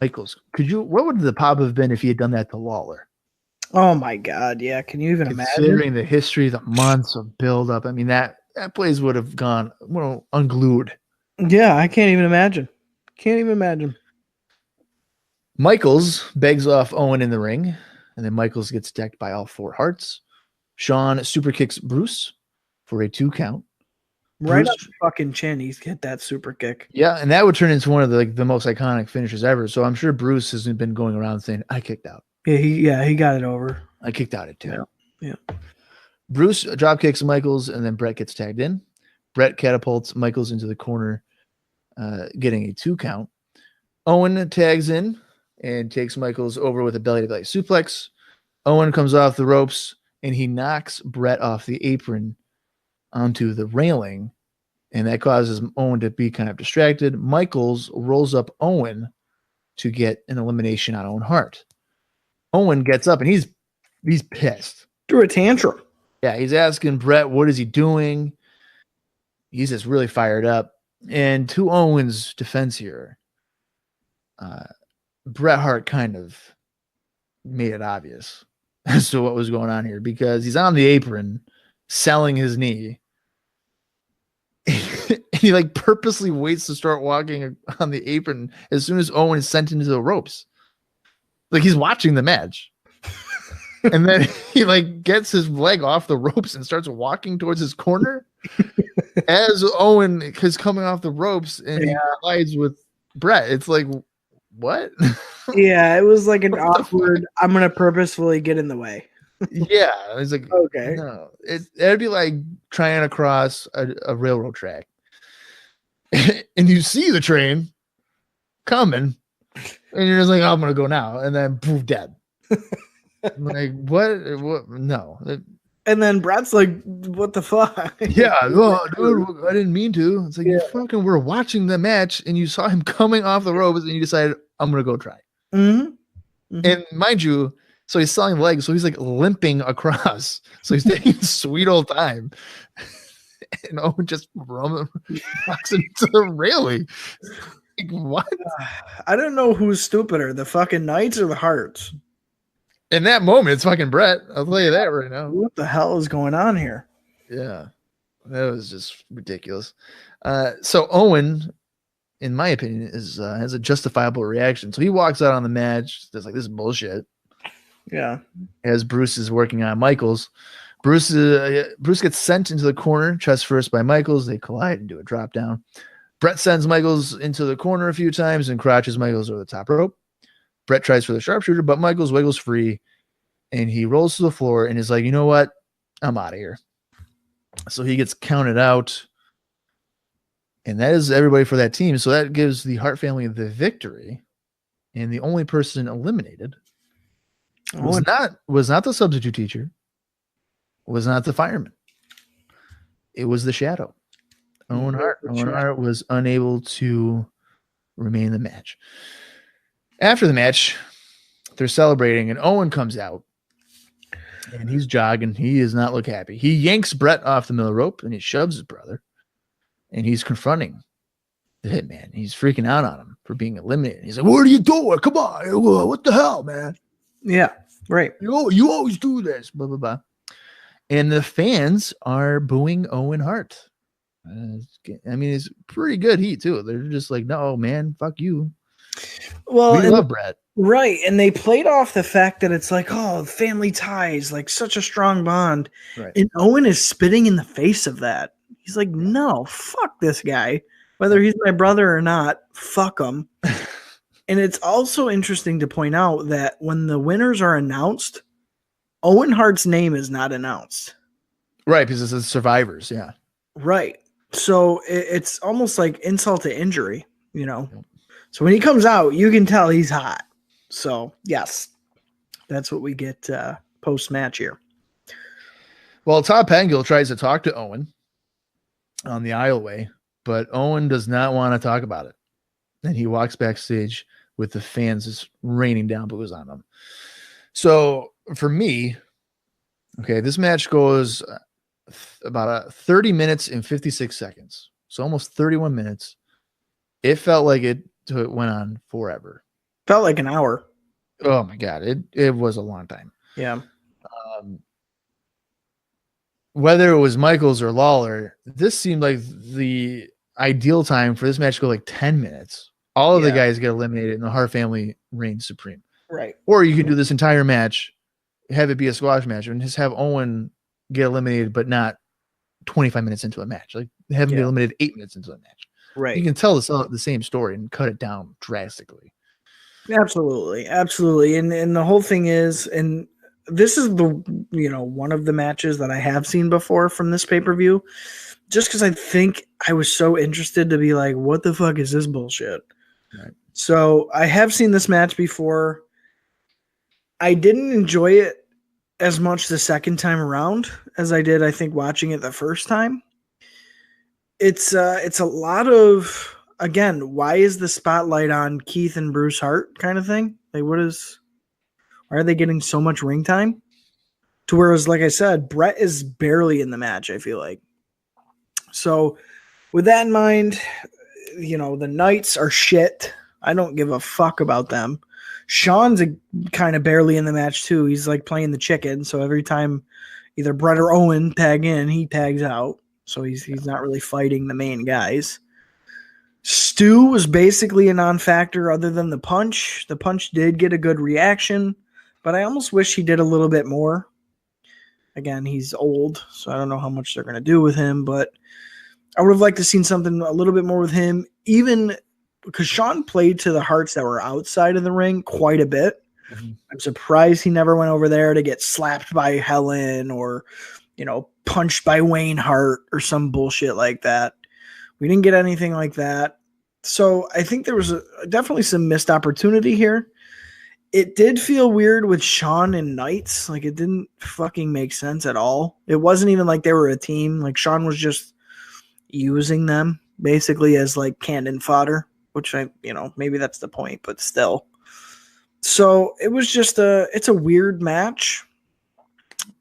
Michaels, what would the pop have been if he had done that to Lawler? Oh my God, yeah. Can you even imagine? Considering the history, the months of build-up, I mean that place would have gone unglued. Yeah, I can't even imagine. Michaels begs off Owen in the ring, and then Michaels gets decked by all 4 Hearts. Sean super kicks Bruce for a 2 count. Right up the fucking chin, he's hit that super kick. Yeah, and that would turn into one of the most iconic finishes ever. So I'm sure Bruce hasn't been going around saying, I kicked out. Yeah, he got it over. I kicked out at 2. Yeah. Bruce drop kicks Michaels, and then Brett gets tagged in. Brett catapults Michaels into the corner, getting a 2 count. Owen tags in and takes Michaels over with a belly-to-belly suplex. Owen comes off the ropes, and he knocks Brett off the apron onto the railing, and that causes Owen to be kind of distracted. Michaels rolls up Owen to get an elimination on Owen Hart. Owen gets up, and he's pissed. Threw a tantrum. Yeah, he's asking Brett, what is he doing? He's just really fired up. And to Owen's defense here, Bret Hart kind of made it obvious as to what was going on here, because he's on the apron selling his knee. And he purposely waits to start walking on the apron as soon as Owen is sent into the ropes. He's watching the match. And then he gets his leg off the ropes and starts walking towards his corner as Owen is coming off the ropes, and he collides with Brett. It's like, what? Yeah, it was like an awkward, I'm going to purposefully get in the way. Yeah. It's like, okay. No, it'd be like trying to cross a railroad track. And you see the train coming, and you're just like, oh, I'm going to go now. And then, poof, dead. I'm like, what? No. And then Brad's like, what the fuck? Yeah, oh, dude, I didn't mean to. It's like, you fucking were watching the match, and you saw him coming off the ropes, and you decided, I'm going to go try. Mm-hmm. Mm-hmm. And mind you, so he's selling legs, so he's limping across. So he's taking a sweet old time. And Owen just knocks him to the railing. What? I don't know who's stupider, the fucking Knights or the Hearts. In that moment, it's fucking Brett. I'll tell you that right now. What the hell is going on here? Yeah, that was just ridiculous. So Owen, in my opinion, has a justifiable reaction. So he walks out on the match. There's this is bullshit. Yeah. As Bruce is working on Michaels, Bruce gets sent into the corner, chest first by Michaels. They collide and do a drop down. Brett sends Michaels into the corner a few times and crotches Michaels over the top rope. Brett tries for the sharpshooter, but Michaels wiggles free, and he rolls to the floor and is like, you know what? I'm out of here. So he gets counted out, and that is everybody for that team. So that gives the Hart family the victory, and the only person eliminated was not the substitute teacher, was not the fireman. It was the Shadow. Owen Hart. Owen Hart was unable to remain in the match. After the match, they're celebrating, and Owen comes out, and he's jogging. He does not look happy. He yanks Brett off the middle rope, and he shoves his brother, and he's confronting the Hitman. He's freaking out on him for being eliminated. He's like, what are you doing? Come on. What the hell, man? Yeah, right. You always do this, blah, blah, blah. And the fans are booing Owen Hart. I mean, it's pretty good heat too. They're just like, no, man, fuck you. Well, We love Brett. right. And they played off the fact that it's like, oh, family ties, like such a strong bond. Right. And Owen is spitting in the face of that. He's like, no, fuck this guy. Whether he's my brother or not, fuck him. And it's also interesting to point out that when the winners are announced, Owen Hart's name is not announced. Right, because it's survivors, yeah. Right. So it's almost like insult to injury, you know. Yep. So when he comes out, you can tell he's hot. So, yes, that's what we get post-match here. Well, Todd Pettengill tries to talk to Owen on the aisleway, but Owen does not want to talk about it. And he walks backstage with the fans just raining down boos on him. So, for me, okay, this match goes about 30 minutes and 56 seconds. So, almost 31 minutes. It felt like it went on forever. Felt like an hour. Oh my God. It was a long time. Yeah. Whether it was Michaels or Lawler, this seemed like the ideal time for this match to go like 10 minutes. All of the guys get eliminated and the Hart family reigns supreme. Right. Or you can do this entire match, have it be a squash match, and just have Owen get eliminated, but not 25 minutes into a match. Like have him get eliminated 8 minutes into a match. Right. You can tell the same story and cut it down drastically. Absolutely. Absolutely. And the whole thing is, and this is one of the matches that I have seen before from this pay-per-view, just because I think I was so interested to be like, what the fuck is this bullshit? Right. So I have seen this match before. I didn't enjoy it as much the second time around as I did, I think, watching it the first time. It's a lot of, again, why is the spotlight on Keith and Bruce Hart kind of thing? Like, why are they getting so much ring time? To whereas, like I said, Brett is barely in the match, I feel like. So with that in mind, the Knights are shit. I don't give a fuck about them. Sean's kind of barely in the match too. He's like playing the chicken. So every time either Brett or Owen tag in, he tags out. So he's not really fighting the main guys. Stu was basically a non-factor other than the punch. The punch did get a good reaction, but I almost wish he did a little bit more. Again, he's old, so I don't know how much they're going to do with him, but I would have liked to seen something a little bit more with him, even because Sean played to the Hearts that were outside of the ring quite a bit. Mm-hmm. I'm surprised he never went over there to get slapped by Helen or, punched by Wayne Hart or some bullshit like that. We didn't get anything like that. So I think there was definitely some missed opportunity here. It did feel weird with Sean and Knights. Like, it didn't fucking make sense at all. It wasn't even like they were a team. Like, Sean was just using them basically as like cannon fodder, which maybe that's the point, but still. So it was just it's a weird match,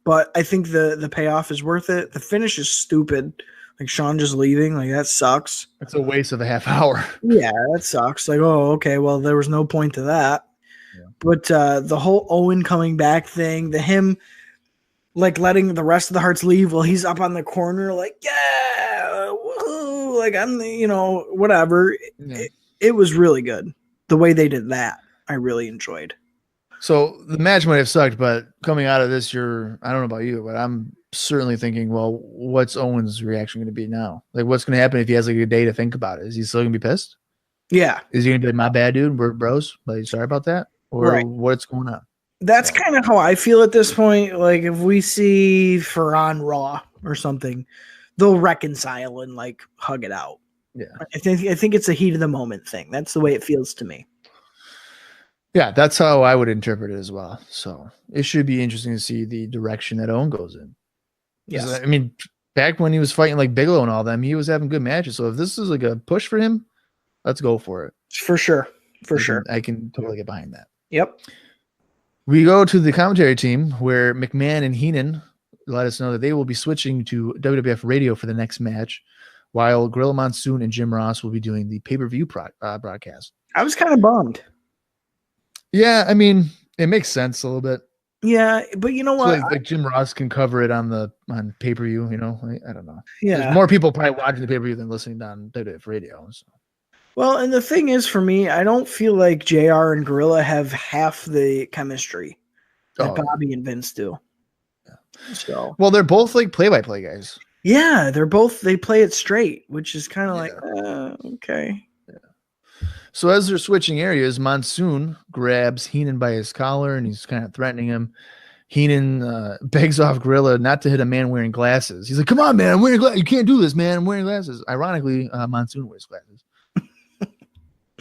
but I think the payoff is worth it. The finish is stupid. Like Sean just leaving, like that sucks. It's a waste of a half hour. Yeah, that sucks. Like, oh, okay, well, there was no point to that. Yeah. But the whole Owen coming back thing, him like letting the rest of the Hearts leave while he's up on the corner, like, yeah, woohoo, like I'm whatever. Yeah. It was really good. The way they did that, I really enjoyed. So the match might have sucked, but coming out of this, I don't know about you, but I'm certainly thinking, well, what's Owen's reaction going to be now? Like, what's going to happen if he has like a day to think about it? Is he still going to be pissed? Yeah. Is he going to be like, my bad, dude, we're bros, like, sorry about that? Or what's going on? That's kind of how I feel at this point. Like, if we see on Raw or something, they'll reconcile and like hug it out. Yeah. I think it's a heat of the moment thing. That's the way it feels to me. Yeah, that's how I would interpret it as well. So it should be interesting to see the direction that Owen goes in. Yes. I mean, back when he was fighting like Bigelow and all them, he was having good matches. So if this is like a push for him, let's go for it. For sure. I can totally get behind that. Yep. We go to the commentary team where McMahon and Heenan let us know that they will be switching to WWF radio for the next match, while Gorilla Monsoon and Jim Ross will be doing the pay-per-view broadcast. I was kind of bummed. Yeah, I mean, it makes sense a little bit. Yeah, but you know So what? like Jim Ross can cover it on pay-per-view, you know? I don't know. Yeah. There's more people probably watching the pay-per-view than listening on WWF radio. So. Well, and the thing is, for me, I don't feel like JR and Gorilla have half the chemistry that Bobby and Vince do. Yeah. So, well, they're both like play-by-play guys. Yeah, they play it straight, which is kind of like, okay. Yeah. So as they're switching areas, Monsoon grabs Heenan by his collar and he's kind of threatening him. Heenan begs off Gorilla not to hit a man wearing glasses. He's like, "Come on, man, I'm wearing glasses. You can't do this, man. I'm wearing glasses." Ironically, Monsoon wears glasses.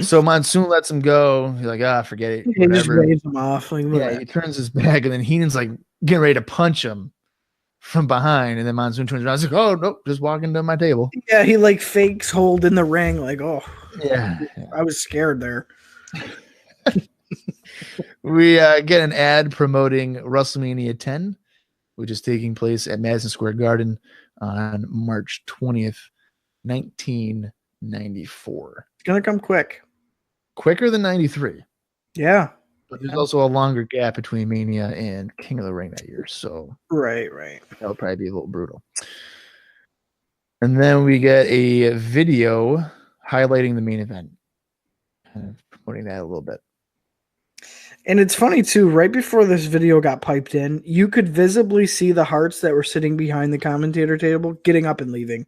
So Monsoon lets him go. He's like, forget it. He just waves him off. Like, yeah, he turns his back, and then Heenan's like getting ready to punch him from behind, and then Monsoon turns around. He's like, "Oh nope, just walking to my table." Yeah, he like fakes hold in the ring. Like, yeah. I was scared there. We get an ad promoting WrestleMania 10, which is taking place at Madison Square Garden on March 20th, 1994. It's gonna come quick. Quicker than 93. Yeah. But there's also a longer gap between Mania and King of the Ring that year. So right. That'll probably be a little brutal. And then we get a video highlighting the main event. Kind of promoting that a little bit. And it's funny too, right before this video got piped in, you could visibly see the Hearts that were sitting behind the commentator table getting up and leaving.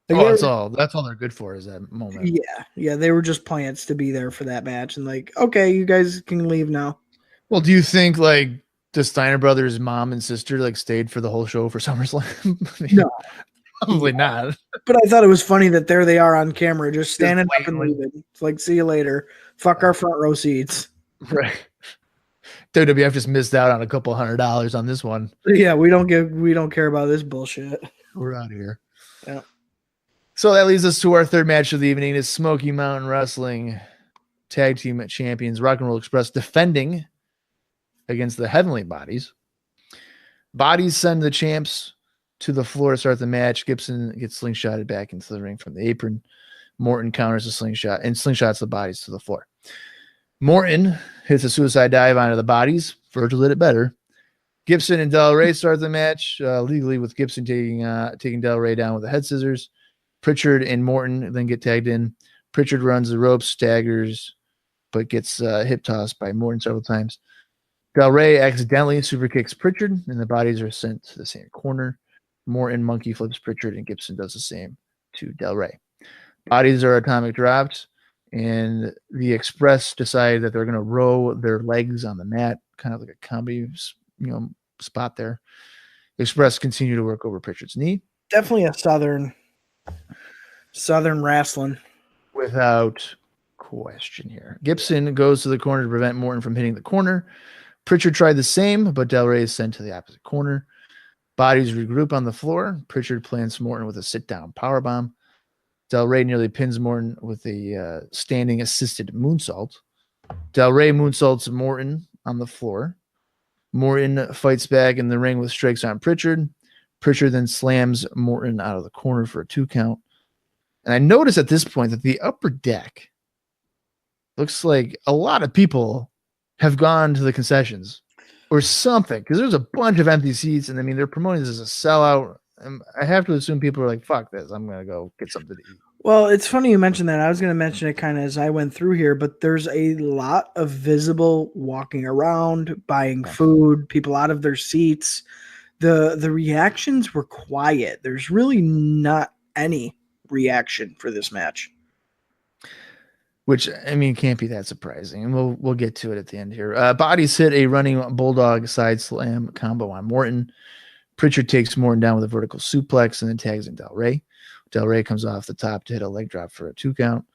Like that's all they're good for is that moment. Yeah, they were just plants to be there for that match and like, okay, you guys can leave now. Well, do you think like the Steiner brothers' mom and sister like stayed for the whole show for SummerSlam? No. Probably not. But I thought it was funny that there they are on camera, just standing up and leaving. It's like, see you later. Fuck our front row seats. Right. WWF just missed out on a couple $100 on this one. Yeah, we don't care about this bullshit. We're out of here. Yeah. So that leads us to our third match of the evening. Is Smoky Mountain Wrestling Tag Team Champions Rock and Roll Express defending against the Heavenly Bodies. Bodies send the champs to the floor to start the match. Gibson gets slingshotted back into the ring from the apron. Morton counters the slingshot and slingshots the Bodies to the floor. Morton hits a suicide dive onto the Bodies. Virgil did it better. Gibson and Del Rey start the match legally with Gibson taking Del Rey down with the head scissors. Pritchard and Morton then get tagged in. Pritchard runs the ropes, staggers, but gets hip tossed by Morton several times. Del Rey accidentally super kicks Pritchard, and the Bodies are sent to the same corner. Morton monkey flips Pritchard, and Gibson does the same to Del Rey. Bodies are atomic dropped, and the Express decide that they're going to row their legs on the mat, kind of like a comedy, spot there. The Express continue to work over Pritchard's knee. Definitely a Southern wrestling. Without question here. Gibson goes to the corner to prevent Morton from hitting the corner. Pritchard tried the same, but Del Rey is sent to the opposite corner. Bodies regroup on the floor. Pritchard plants Morton with a sit-down powerbomb. Del Rey nearly pins Morton with a standing assisted moonsault. Del Rey moonsaults Morton on the floor. Morton fights back in the ring with strikes on Pritchard. Pritchard then slams Morton out of the corner for a 2 count. And I noticed at this point that the upper deck looks like a lot of people have gone to the concessions or something, because there's a bunch of empty seats, and I mean, they're promoting this as a sellout. And I have to assume people are like, fuck this, I'm going to go get something to eat. Well, it's funny you mentioned that. I was going to mention it kind of as I went through here, but there's a lot of visible walking around, buying food, people out of their seats. The reactions were quiet. There's really not any reaction for this match. Which, I mean, can't be that surprising. And we'll get to it at the end here. Bodies hit a running bulldog side slam combo on Morton. Pritchard takes Morton down with a vertical suplex and then tags in Del Rey. Del Rey comes off the top to hit a leg drop for a 2 count.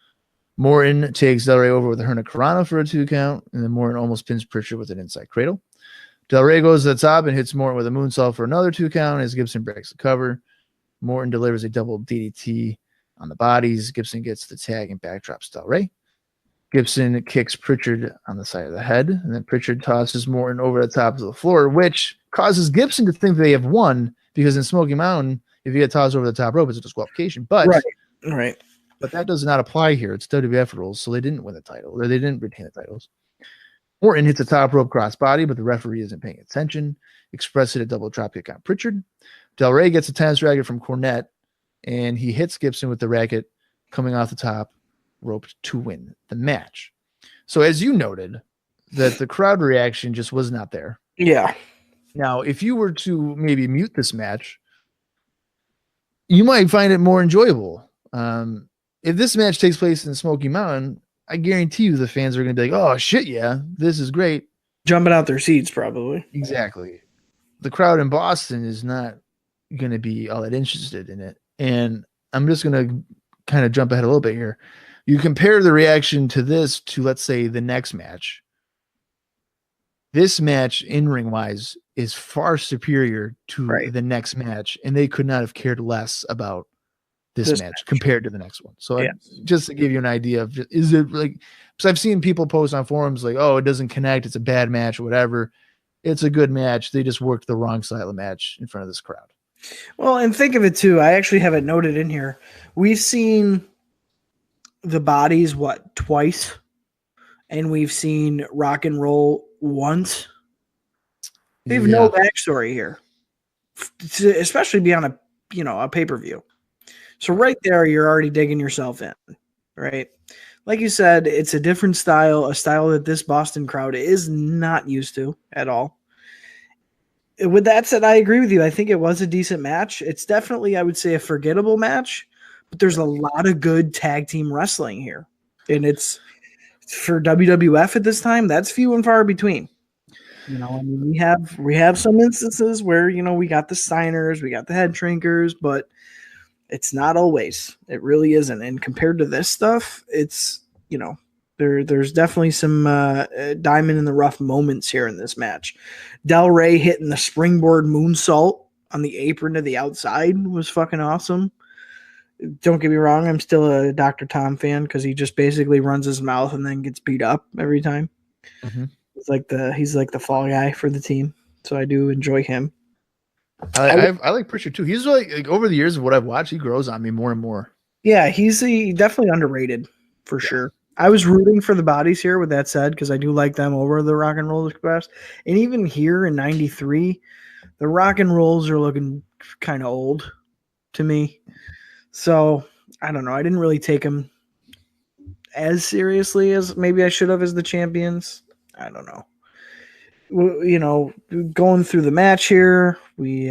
Morton takes Del Rey over with a Hurricanrana for a 2 count, and then Morton almost pins Pritchard with an inside cradle. Del Rey goes to the top and hits Morton with a moonsault for another 2 count as Gibson breaks the cover. Morton delivers a double DDT on the Bodies. Gibson gets the tag and backdrops Del Rey. Gibson kicks Pritchard on the side of the head, and then Pritchard tosses Morton over the top of the floor, which causes Gibson to think they have won, because in Smoky Mountain, if you get tossed over the top rope, it's a disqualification. But right. But that does not apply here. It's WWF rules, so they didn't win the title, or they didn't retain the titles. Orton hits a top rope crossbody, but the referee isn't paying attention. Express hit a double dropkick on Pritchard. Del Rey gets a tennis racket from Cornette, and he hits Gibson with the racket coming off the top rope to win the match. So as you noted, that the crowd reaction just was not there. Yeah. Now, if you were to maybe mute this match, you might find it more enjoyable. If this match takes place in Smoky Mountain, I guarantee you the fans are going to be like, oh, shit, yeah, this is great. Jumping out their seats, probably. Exactly. The crowd in Boston is not going to be all that interested in it. And I'm just going to kind of jump ahead a little bit here. You compare the reaction to this to, let's say, the next match. This match, in-ring wise, is far superior to the next match, and they could not have cared less about this match compared to the next one. So just to give you an idea of, is it like, because I've seen people post on forums like, oh, it doesn't connect, it's a bad match or whatever. It's a good match. They just worked the wrong style of match in front of this crowd. Well, and think of it too. I actually have it noted in here. We've seen the Bodies, twice? And we've seen Rock and Roll once. They have no backstory here, especially beyond a pay-per-view. So right there, you're already digging yourself in, right? Like you said, it's a different style, a style that this Boston crowd is not used to at all. With that said, I agree with you. I think it was a decent match. It's definitely, I would say, a forgettable match, but there's a lot of good tag team wrestling here. And it's for WWF at this time, that's few and far between. I mean, we have some instances where, we got the Steiners, we got the Head Shrinkers, but it's not always. It really isn't. And compared to this stuff, it's, there's definitely some diamond in the rough moments here in this match. Del Rey hitting the springboard moonsault on the apron to the outside was fucking awesome. Don't get me wrong, I'm still a Dr. Tom fan because he just basically runs his mouth and then gets beat up every time. Mm-hmm. He's like the fall guy for the team, so I do enjoy him. I like Pritchard too. He's like over the years of what I've watched, he grows on me more and more. Yeah, he's definitely underrated for sure. I was rooting for the Bodies here, with that said, because I do like them over the Rock and Roll Express. And even here in '93, the Rock and Rolls are looking kind of old to me. So I don't know. I didn't really take them as seriously as maybe I should have as the champions. I don't know. Going through the match here, we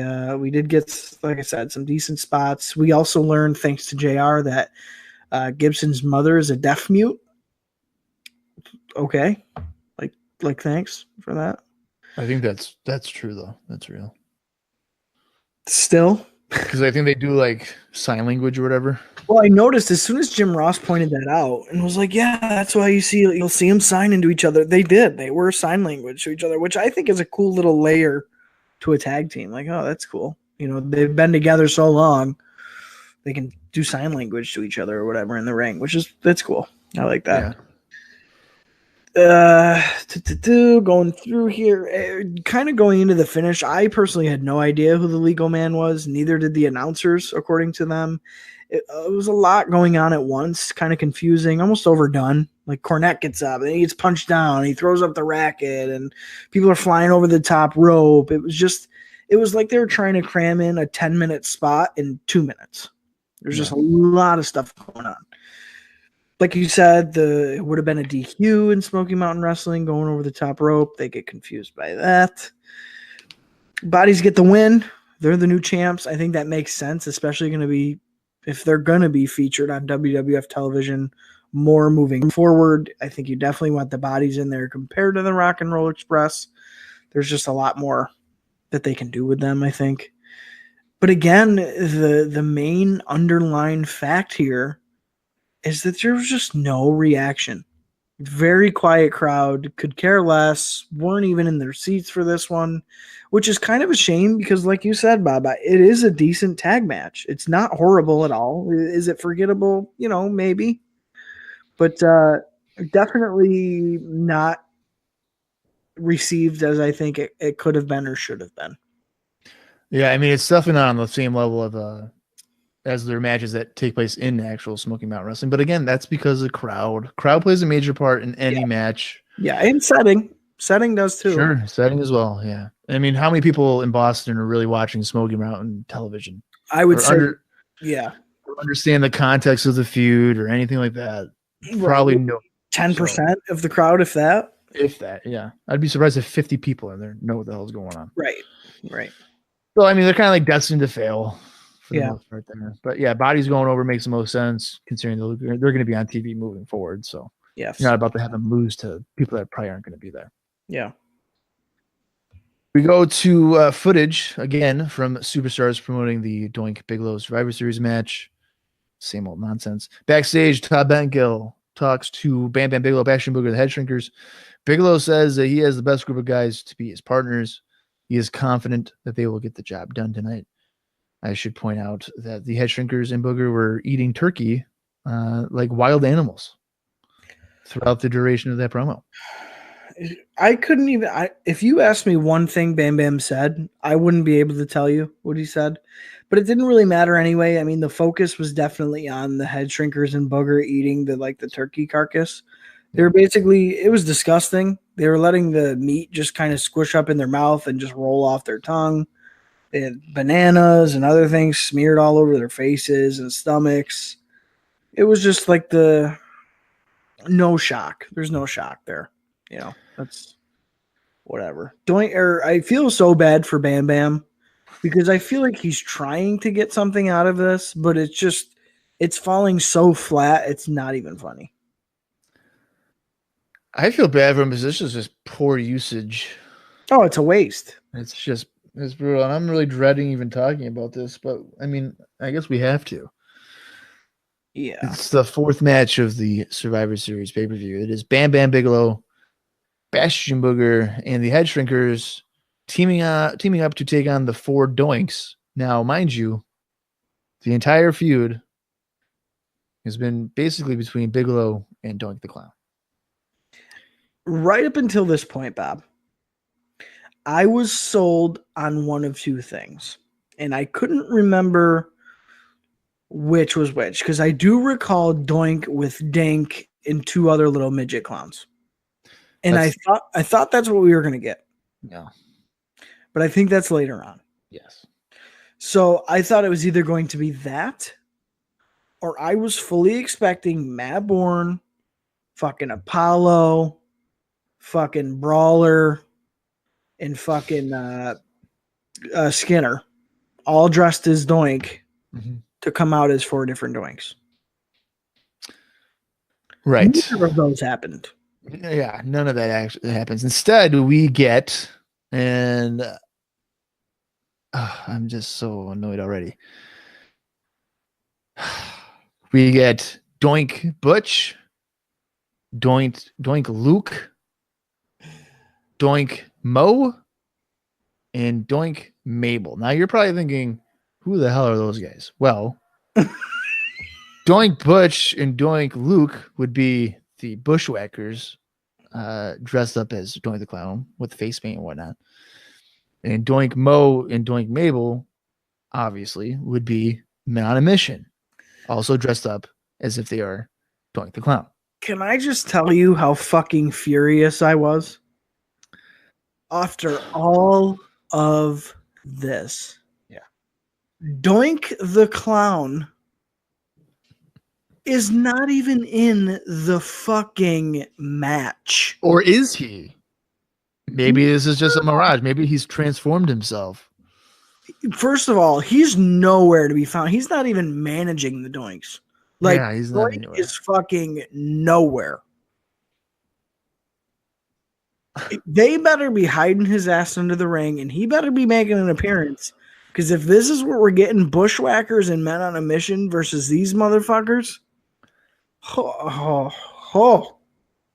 did get, like I said, some decent spots. We also learned, thanks to JR, that Gibson's mother is a deaf mute. Okay, like thanks for that. I think that's true though. That's real. Still, because I think they do like sign language or whatever. Well, I noticed as soon as Jim Ross pointed that out and was like, yeah, that's why you'll see them signing to each other. They did. They were sign language to each other, which I think is a cool little layer to a tag team. Like, oh, that's cool. They've been together so long, they can do sign language to each other or whatever in the ring, that's cool. I like that. Yeah. Going through here, kind of going into the finish, I personally had no idea who the legal man was. Neither did the announcers, according to them. It was a lot going on at once, kind of confusing, almost overdone. Like Cornette gets up and he gets punched down. He throws up the racket and people are flying over the top rope. It was like they were trying to cram in a 10-minute spot in 2 minutes. There's just a lot of stuff going on. Like you said, it would have been a DQ in Smoky Mountain Wrestling going over the top rope. They get confused by that. Bodies get the win. They're the new champs. I think that makes sense, especially if they're going to be featured on WWF television more moving forward. I think you definitely want the Bodies in there compared to the Rock and Roll Express. There's just a lot more that they can do with them, I think. But again, the main underlying fact here is that there was just no reaction. Very quiet crowd, could care less, weren't even in their seats for this one, which is kind of a shame because, like you said, Baba, it is a decent tag match. It's not horrible at all. Is it forgettable? Maybe. But definitely not received as I think it could have been or should have been. Yeah, I mean, it's definitely not on the same level of as their matches that take place in actual Smoky Mountain Wrestling. But again, that's because the crowd plays a major part in any match. Yeah, and setting. Setting does too. Sure, setting as well. Yeah, I mean, how many people in Boston are really watching Smoky Mountain television? I would Or say, yeah, understand the context of the feud or anything like that? Probably no. 10% of the crowd, if that. If that, yeah, I'd be surprised if 50 people in there know what the hell's going on. Right. So I mean, they're kind of like destined to fail for the Yeah. most part there. But yeah, bodies going over makes the most sense considering they're going to be on TV moving forward. So Yes. you're not about to have them lose to people that probably aren't going to be there. Yeah. We go to footage again from Superstars promoting the Doink Bigelow Survivor Series match. Same old nonsense. Backstage, Todd Bentgill talks to Bam Bam Bigelow, Bastion Booger, the Head Shrinkers. Bigelow says that he has the best group of guys to be his partners. He is confident that they will get the job done tonight. I should point out that the Head Shrinkers and Booger were eating turkey like wild animals throughout the duration of that promo. I couldn't even. If you asked me one thing Bam Bam said, I wouldn't be able to tell you what he said. But it didn't really matter anyway. I mean, the focus was definitely on the Head Shrinkers and Booger eating the turkey carcass. They were basically, it was disgusting. They were letting the meat just kind of squish up in their mouth and just roll off their tongue. They had bananas and other things smeared all over their faces and stomachs. It was just like no shock. There's no shock there. You know, that's whatever. I feel so bad for Bam Bam because I feel like he's trying to get something out of this, but it's falling so flat. It's not even funny. I feel bad for him because this is just poor usage. Oh, it's a waste. It's brutal. And I'm really dreading even talking about this, but I mean, I guess we have to. Yeah. It's the fourth match of the Survivor Series pay-per-view. It is Bam Bam Bigelow, Bastion Booger, and the Head Shrinkers teaming up to take on the four Doinks. Now, mind you, the entire feud has been basically between Bigelow and Doink the Clown. Right up until this point, Bob, I was sold on one of two things, and I couldn't remember which was which because I do recall Doink with Dink and two other little midget clowns. And I thought that's what we were going to get. No. But I think that's later on. Yes. So I thought it was either going to be that or I was fully expecting Matt Bourne, fucking Apollo, fucking Brawler, and fucking Skinner, all dressed as Doink to come out as four different Doinks. Right. Neither of those happened. Yeah, none of that actually happens. Instead, we get, and I'm just so annoyed already. We get Doink Butch, Doink Luke, Doink Mo, and Doink Mabel. Now you're probably thinking, who the hell are those guys? Well, Doink Butch and Doink Luke would be the Bushwhackers, dressed up as Doink the Clown with face paint and whatnot. And Doink Mo and Doink Mabel, obviously, would be Men on a Mission, also dressed up as if they are Doink the Clown. Can I just tell you how fucking furious I was? After all of this. Yeah. Doink the Clown is not even in the fucking match. Or is he? Maybe this is just a mirage. Maybe he's transformed himself. First of all, he's nowhere to be found. He's not even managing the Doinks. Like, yeah, he's not Doink anywhere. is fucking nowhere. They better be hiding his ass under the ring, and he better be making an appearance. Because if this is what we're getting, Bushwhackers and Men on a Mission versus these motherfuckers, all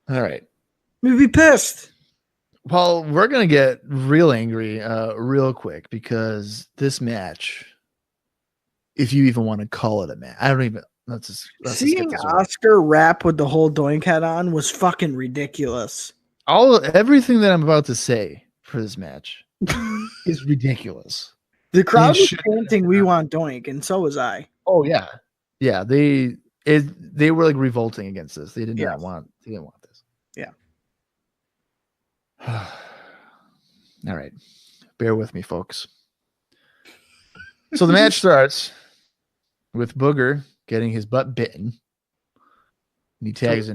right. We'd be pissed. Well, we're gonna get real angry real quick because this match, if you even want to call it a match, I don't even. Let's Seeing Oscar rap with the whole Doink hat on was fucking ridiculous. Everything that I'm about to say for this match is ridiculous. The crowd was chanting, "We want Doink," and so was I. Oh yeah, yeah. They were like revolting against this. They didn't want this. Yeah. All right. Bear with me, folks. So the match starts with Booger getting his butt bitten. And he tags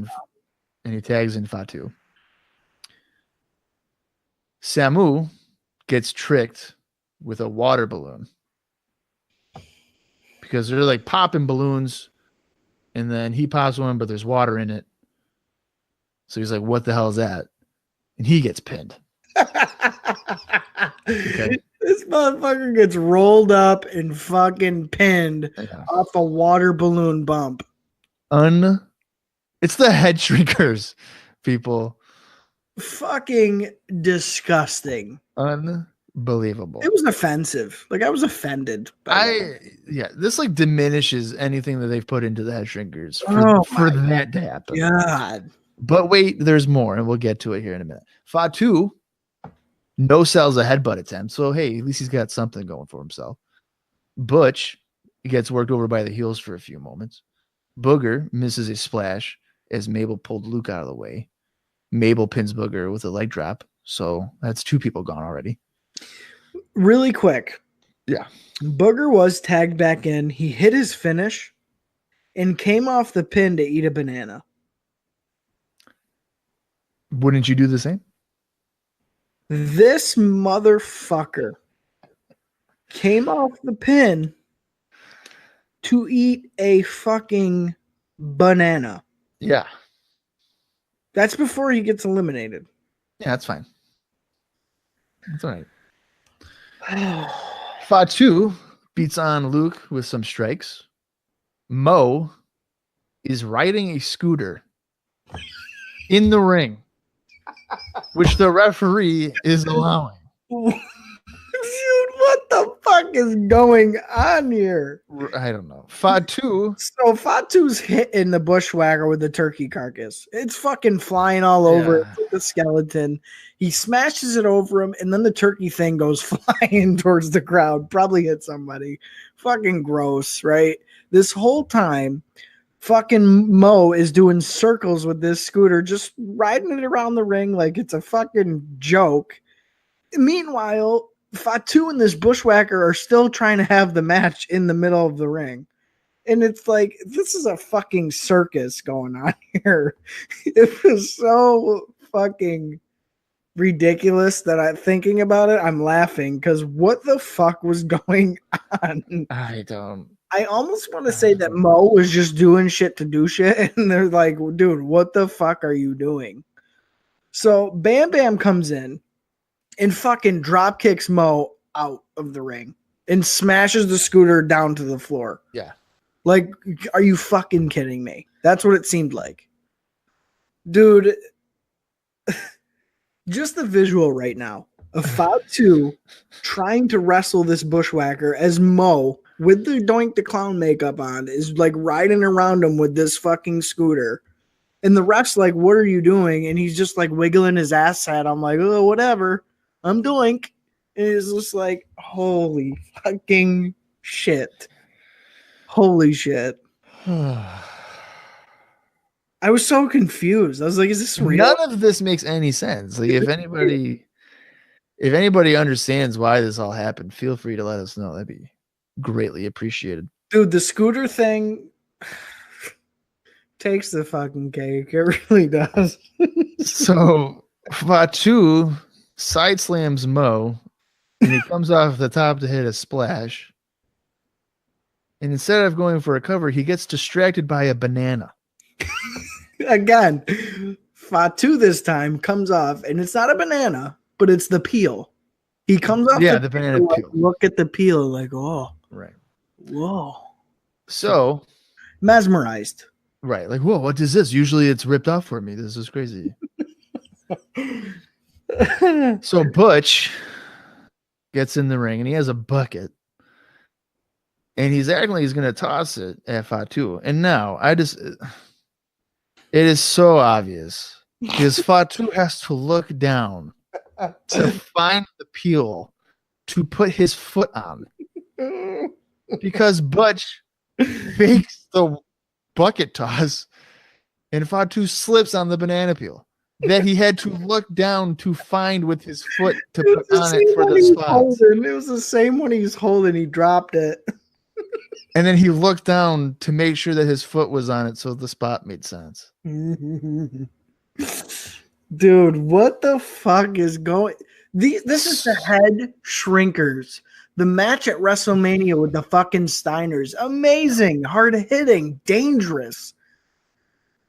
in Fatu. Samu gets tricked with a water balloon because they're like popping balloons, and then he pops one, but there's water in it. So he's like, what the hell is that? And he gets pinned. Okay. This motherfucker gets rolled up and fucking pinned off a water balloon bump. It's the head shrinkers, people. Fucking disgusting. Unbelievable. It was offensive. Like, I was offended. This like diminishes anything that they've put into the head shrinkers for that to happen. God. But wait, there's more, and we'll get to it here in a minute. Fatu no sells a headbutt attempt, so hey, at least he's got something going for himself. Butch gets worked over by the heels for a few moments. Booger misses a splash as Mabel pulled Luke out of the way. Mabel pins Booger with a leg drop, so that's 2 people gone already. Really quick. Yeah. Booger was tagged back in. He hit his finish and came off the pin to eat a banana. Wouldn't you do the same? This motherfucker came off the pin to eat a fucking banana. Yeah. That's before he gets eliminated. Yeah, that's fine. That's all right. Fatu beats on Luke with some strikes. Mo is riding a scooter in the ring, which the referee is allowing. Dude, what the fuck is going on here? I don't know. Fatu. So Fatu's hitting the bushwhacker with the turkey carcass. It's fucking flying all over. Yeah. It's like a skeleton. He smashes it over him, and then the turkey thing goes flying towards the crowd. Probably hit somebody. Fucking gross, right? This whole time, fucking Mo is doing circles with this scooter, just riding it around the ring like it's a fucking joke. Meanwhile, Fatu and this bushwhacker are still trying to have the match in the middle of the ring. And it's like, this is a fucking circus going on here. It was so fucking ridiculous that I'm thinking about it. I'm laughing because what the fuck was going on? I almost want to say that Mo was just doing shit to do shit. And they're like, dude, what the fuck are you doing? So Bam Bam comes in and fucking drop kicks Mo out of the ring and smashes the scooter down to the floor. Yeah. Like, are you fucking kidding me? That's what it seemed like. Dude, just the visual right now of Fatu trying to wrestle this bushwhacker as Mo, with the Doink the Clown makeup on, is like riding around him with this fucking scooter. And the ref's like, what are you doing? And he's just like wiggling his ass at him like, oh, whatever. I'm Doink. And it's just like, holy fucking shit. Holy shit. I was so confused. I was like, is this real? None of this makes any sense. Like, if anybody understands why this all happened, feel free to let us know. That'd be greatly appreciated. Dude, the scooter thing takes the fucking cake. It really does. So Fatu side slams Mo, and he comes off the top to hit a splash. And instead of going for a cover, he gets distracted by a banana. Again, Fatu this time comes off, and it's not a banana, but it's the peel. He comes off the banana like, peel. Look at the peel, like, oh. Right. Whoa. So Mesmerized. Right. Like, whoa, what is this? Usually it's ripped off for me. This is crazy. So Butch gets in the ring and he has a bucket. And he's acting like he's going to toss it at Fatu. And now it is so obvious because Fatu has to look down to find the peel to put his foot on. Because Butch fakes the bucket toss and Fatu slips on the banana peel. that he had to look down to find with his foot to It put was on the it same for one the he was spots. holding. It was the same one he was holding. He dropped it. And then he looked down to make sure that his foot was on it so the spot made sense. Dude, what the fuck is going? This is the head shrinkers. The match at WrestleMania with the fucking Steiners. Amazing, hard hitting, dangerous.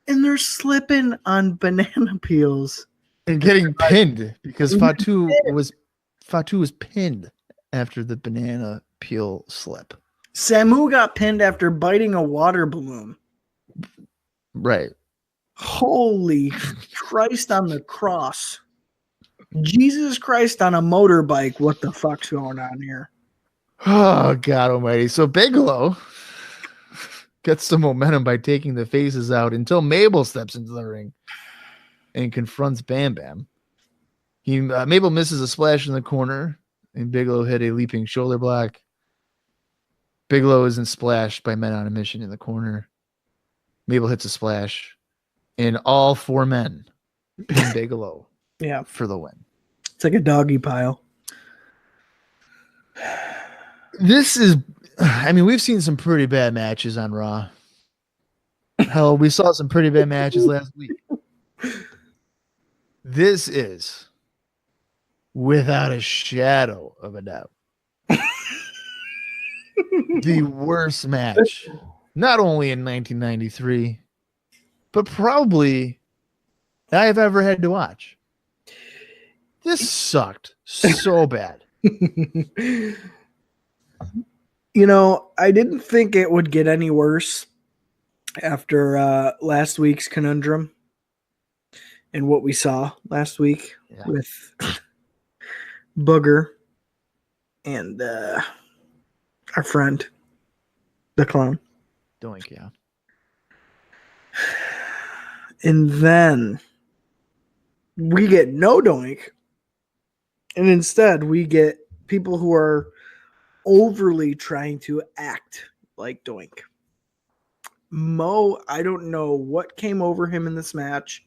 And they're slipping on banana peels. And getting pinned because Fatu was pinned after the banana peel slip. Samu got pinned after biting a water balloon. Right. Holy Christ on the cross. Jesus Christ on a motorbike. What the fuck's going on here? Oh, God almighty. So Bigelow gets some momentum by taking the faces out until Mabel steps into the ring and confronts Bam Bam. Mabel misses a splash in the corner, and Bigelow hit a leaping shoulder block. Bigelow isn't splashed by men on a mission in the corner. Mabel hits a splash, and all four men pin Bigelow for the win. It's like a doggy pile. This is, I mean, we've seen some pretty bad matches on Raw. Hell, we saw some pretty bad matches last week. This is, without a shadow of a doubt, the worst match, not only in 1993, but probably I've ever had to watch. This sucked so bad. You know, I didn't think it would get any worse after last week's conundrum and what we saw last week with Booger and our friend, the clown. Doink, yeah. And then we get no Doink. And instead, we get people who are overly trying to act like Doink. Mo, I don't know what came over him in this match.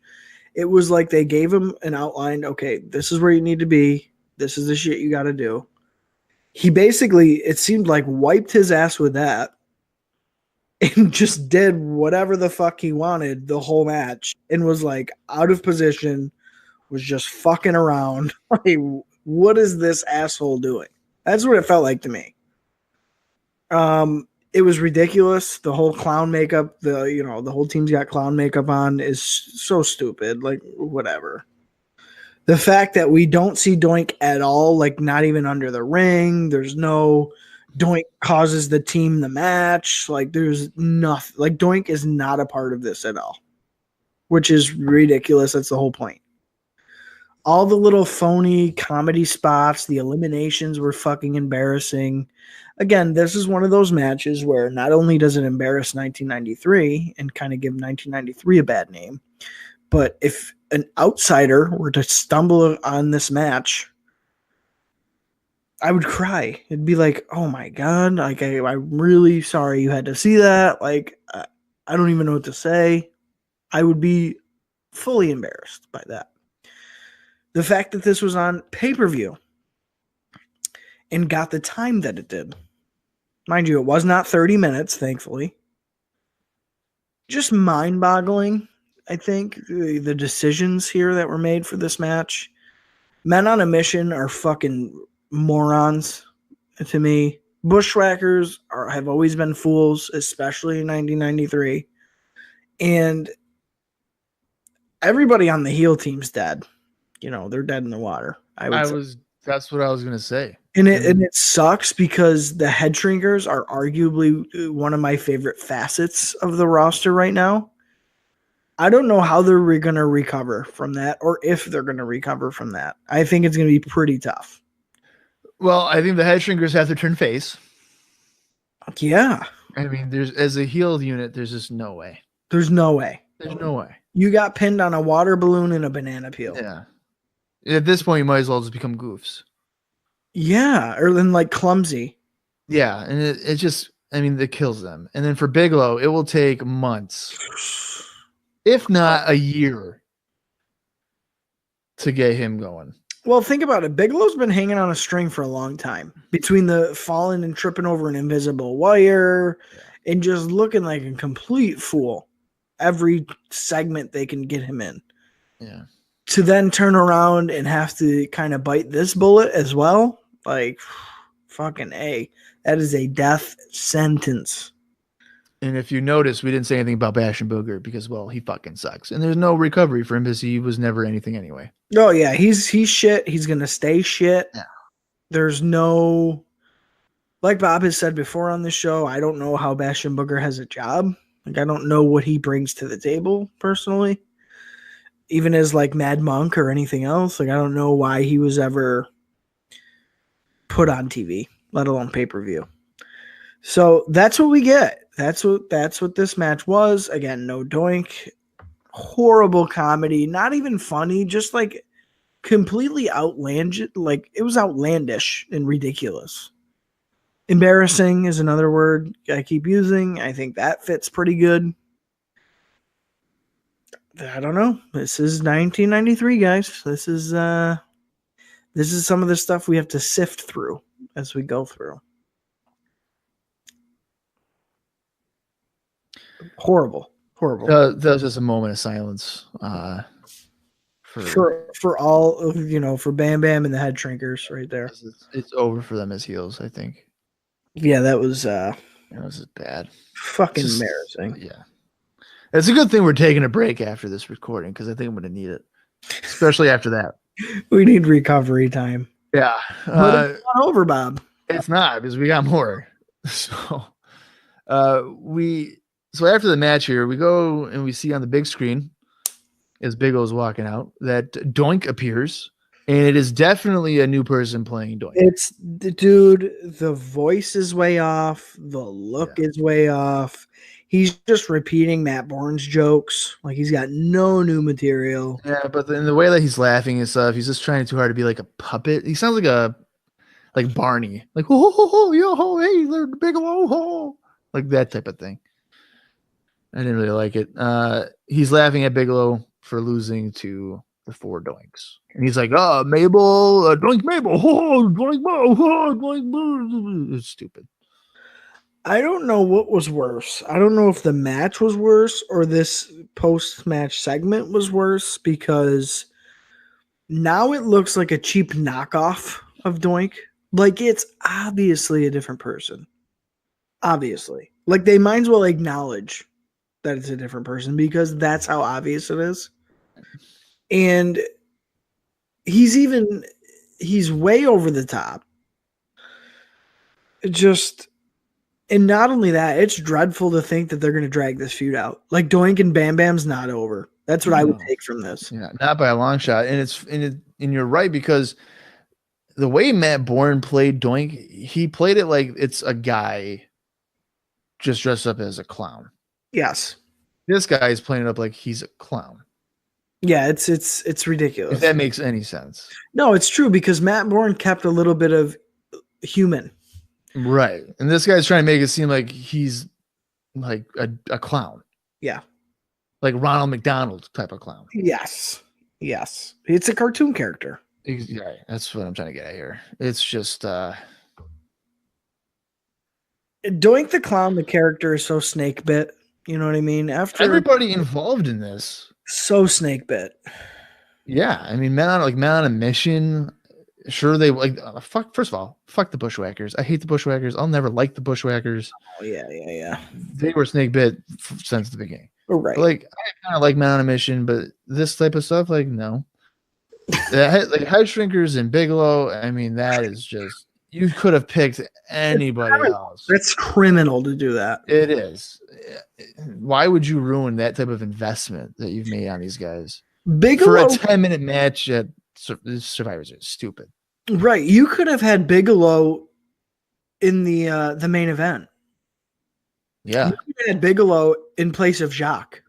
It was like they gave him an outline. Okay, this is where you need to be. This is the shit you got to do. He basically, it seemed like, wiped his ass with that and just did whatever the fuck he wanted the whole match and was like out of position, was just fucking around. Like, what is this asshole doing? That's what it felt like to me. It was ridiculous. The whole clown makeup, the whole team's got clown makeup on is so stupid. Like, whatever. The fact that we don't see Doink at all, like not even under the ring. There's no Doink causes the team the match. Like, there's nothing. Like, Doink is not a part of this at all, which is ridiculous. That's the whole point. All the little phony comedy spots, the eliminations were fucking embarrassing. Again, this is one of those matches where not only does it embarrass 1993 and kind of give 1993 a bad name, but if an outsider were to stumble on this match, I would cry. It'd be like, oh my God, like I'm really sorry you had to see that. Like, I don't even know what to say. I would be fully embarrassed by that. The fact that this was on pay-per-view and got the time that it did. Mind you, it was not 30 minutes, thankfully. Just mind-boggling, I think, the decisions here that were made for this match. Men on a mission are fucking morons to me. Bushwhackers have always been fools, especially in 1993. And everybody on the heel team's dead. You know, they're dead in the water. That's what I was gonna say. And it sucks because the head shrinkers are arguably one of my favorite facets of the roster right now. I don't know how they're going to recover from that or if they're going to recover from that. I think it's going to be pretty tough. Well, I think the head shrinkers have to turn face. Yeah. I mean, as a heel unit, there's just no way. There's no way. There's no way. You got pinned on a water balloon and a banana peel. Yeah. At this point, you might as well just become goofs. Yeah, or then like clumsy. Yeah, and it just, I mean, it kills them. And then for Bigelow, it will take months, if not a year, to get him going. Well, think about it. Bigelow's been hanging on a string for a long time between the falling and tripping over an invisible wire and just looking like a complete fool every segment they can get him in. Yeah. To then turn around and have to kind of bite this bullet as well. Like, fucking A. That is a death sentence. And if you notice, we didn't say anything about Bash and Booger because, well, he fucking sucks. And there's no recovery for him because he was never anything anyway. Oh, yeah. He's shit. He's going to stay shit. Yeah. There's no... Like Bob has said before on the show, I don't know how Bash and Booger has a job. Like, I don't know what he brings to the table, personally. Even as, like, Mad Monk or anything else. Like, I don't know why he was ever put on TV, let alone pay-per-view. So that's what we get. That's what this match was. Again, no doink. Horrible comedy. Not even funny. Just like completely outlandish. Like it was outlandish and ridiculous. Embarrassing is another word I keep using. I think that fits pretty good. I don't know. This is 1993, guys. This is some of the stuff we have to sift through as we go through. Horrible. That was just a moment of silence for all of, for Bam Bam and the Head Shrinkers right there. It's over for them as heels, I think. Yeah, that was just bad. Fucking embarrassing. Yeah. It's a good thing we're taking a break after this recording because I think I'm going to need it, especially after that. We need recovery time. Yeah. But it's not over, Bob. It's not because we got more. So after the match here, we go and we see on the big screen as Big O's walking out that Doink appears, and it is definitely a new person playing Doink. It's dude, the voice is way off, the look is way off. He's just repeating Matt Bourne's jokes. Like he's got no new material. Yeah, but in the way that he's laughing and stuff, he's just trying too hard to be like a puppet. He sounds like Barney, like ho yo ho hey, they're the Big O, like that type of thing. I didn't really like it. He's laughing at Bigelow for losing to the four Doinks. And he's like, Mabel, Doink Mabel, Doink Mo, Doink. It's stupid. I don't know what was worse. I don't know if the match was worse or this post-match segment was worse because now it looks like a cheap knockoff of Doink. Like it's obviously a different person. Obviously. Like they might as well acknowledge that it's a different person because that's how obvious it is. And he's way over the top. And not only that, it's dreadful to think that they're going to drag this feud out. Like Doink and Bam Bam's not over. That's what I would take from this. Yeah, not by a long shot. And you're right because the way Matt Bourne played Doink, he played it like it's a guy just dressed up as a clown. Yes. This guy is playing it up like he's a clown. Yeah, it's ridiculous. If that makes any sense. No, it's true because Matt Bourne kept a little bit of human. Right. And this guy's trying to make it seem like he's like a clown. Yeah. Like Ronald McDonald type of clown. Yes. Yes. It's a cartoon character. Yeah, that's what I'm trying to get at here. It's just Doink the Clown, the character is so snake bit. You know what I mean? After everybody involved in this. So snake bit. Yeah. I mean, man on a mission. Sure, they like fuck. First of all, fuck the Bushwhackers. I hate the Bushwhackers. I'll never like the Bushwhackers. Oh yeah. They were snake bit since the beginning. Right. But, like I kind of like Man on a Mission, but this type of stuff, like no. Like Head Shrinkers and Bigelow. I mean, that is just you could have picked anybody else. That's criminal to do that. It is. Why would you ruin that type of investment that you've made on these guys? Bigelow for a 10-minute match at Survivor Series? Stupid. Right. You could have had Bigelow in the main event. Yeah. You could have had Bigelow in place of Jacques.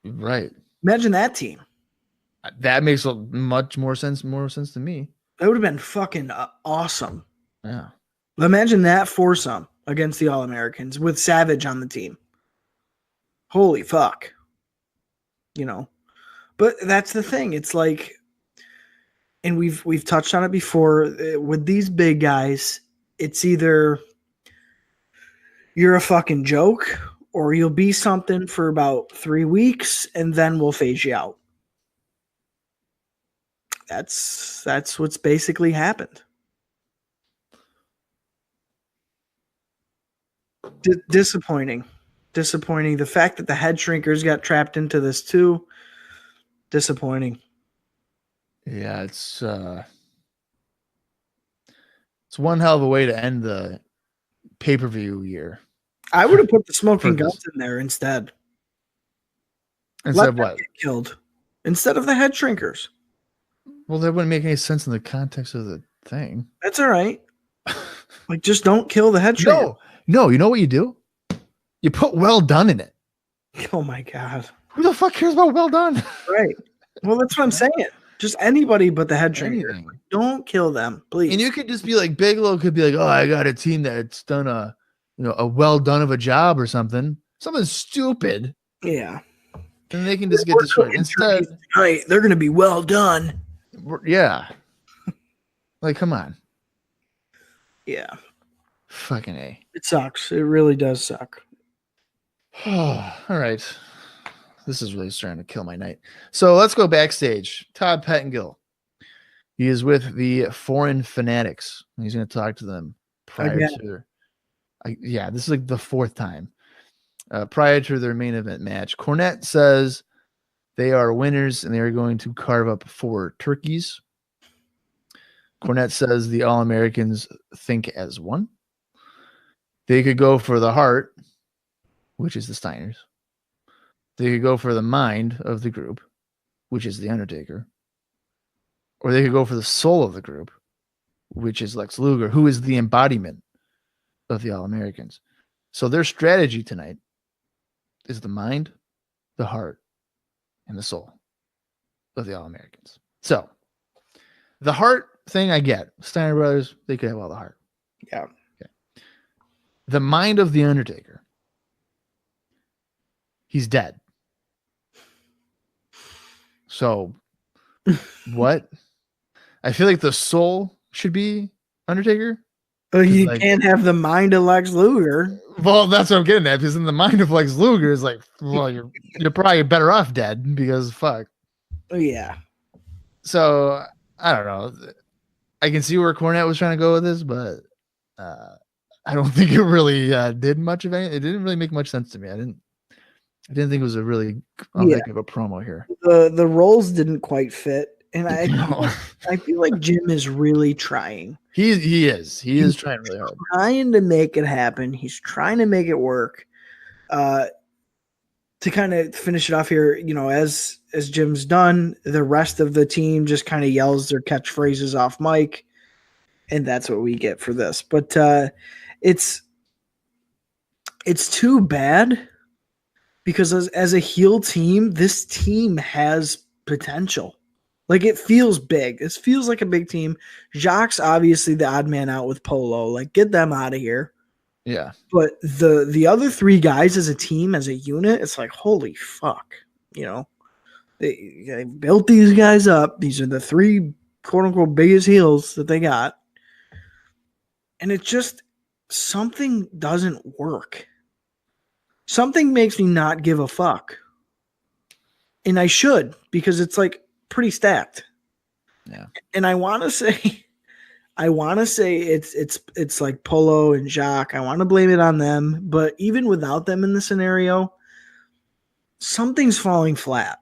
Right. Imagine that team. That makes much more sense to me. That would have been fucking awesome. Yeah. Imagine that foursome against the All-Americans with Savage on the team. Holy fuck. But that's the thing. It's like and we've touched on it before with these big guys. It's either you're a fucking joke or you'll be something for about 3 weeks and then we'll phase you out. That's what's basically happened. Disappointing. The fact that the head shrinkers got trapped into this too. Disappointing. Yeah, it's one hell of a way to end the pay-per-view year. I would have put the smoking For this. guns in there instead. Instead of Let them what? get killed instead of the head shrinkers. Well, that wouldn't make any sense in the context of the thing. That's all right. Like, just don't kill the head shrinkers. No, you know what you do? You put well done in it. Oh my God. Who the fuck cares about well done? Right. Well, that's what I'm saying. Just anybody but the head shrinkers. Anything. Don't kill them, please. And you could just be like, Bigelow could be like, oh, I got a team that's done a well done of a job or something stupid. Yeah. And they can just get destroyed. Instead, right, they're going to be well done. Yeah. Like, come on. Yeah. Fucking A. It sucks. It really does suck. All right. This is really starting to kill my night. So let's go backstage. Todd Pettengill. He is with the Foreign Fanatics. He's going to talk to them prior to their. This is like the fourth time. Prior to their main event match. Cornette says they are winners and they are going to carve up 4 turkeys. Cornette says the All-Americans think as one. They could go for the heart, which is the Steiners. They could go for the mind of the group, which is the Undertaker. Or they could go for the soul of the group, which is Lex Luger, who is the embodiment of the All-Americans. So their strategy tonight is the mind, the heart, and the soul of the All-Americans. So the heart thing I get. Steiner Brothers, they could have all the heart. Yeah. Okay. The mind of the Undertaker. He's dead. So what? I feel like the soul should be Undertaker. You can't have the mind of Lex Luger. Well, that's what I'm getting at. Because in the mind of Lex Luger is like, well, you're probably better off dead because fuck. Yeah. So I don't know. I can see where Cornette was trying to go with this, but I don't think it really did much of anything. It didn't really make much sense to me. I didn't think it was a really big of a promo here. The roles didn't quite fit. And I feel like Jim is really trying. He is trying really hard. Trying to make it happen. He's trying to make it work. To kind of finish it off here, as Jim's done, the rest of the team just kind of yells their catchphrases off mic, and that's what we get for this. But it's too bad because as a heel team, this team has potential. Like, it feels big. This feels like a big team. Jacques, obviously the odd man out with Polo. Like, get them out of here. Yeah. But the other 3 guys as a team, as a unit, it's like, holy fuck. They built these guys up. These are the 3 quote-unquote biggest heels that they got. And it just, something doesn't work. Something makes me not give a fuck. And I should, because it's like pretty stacked. Yeah. And I want to say it's like Polo and Jacques. I want to blame it on them, but even without them in the scenario, something's falling flat.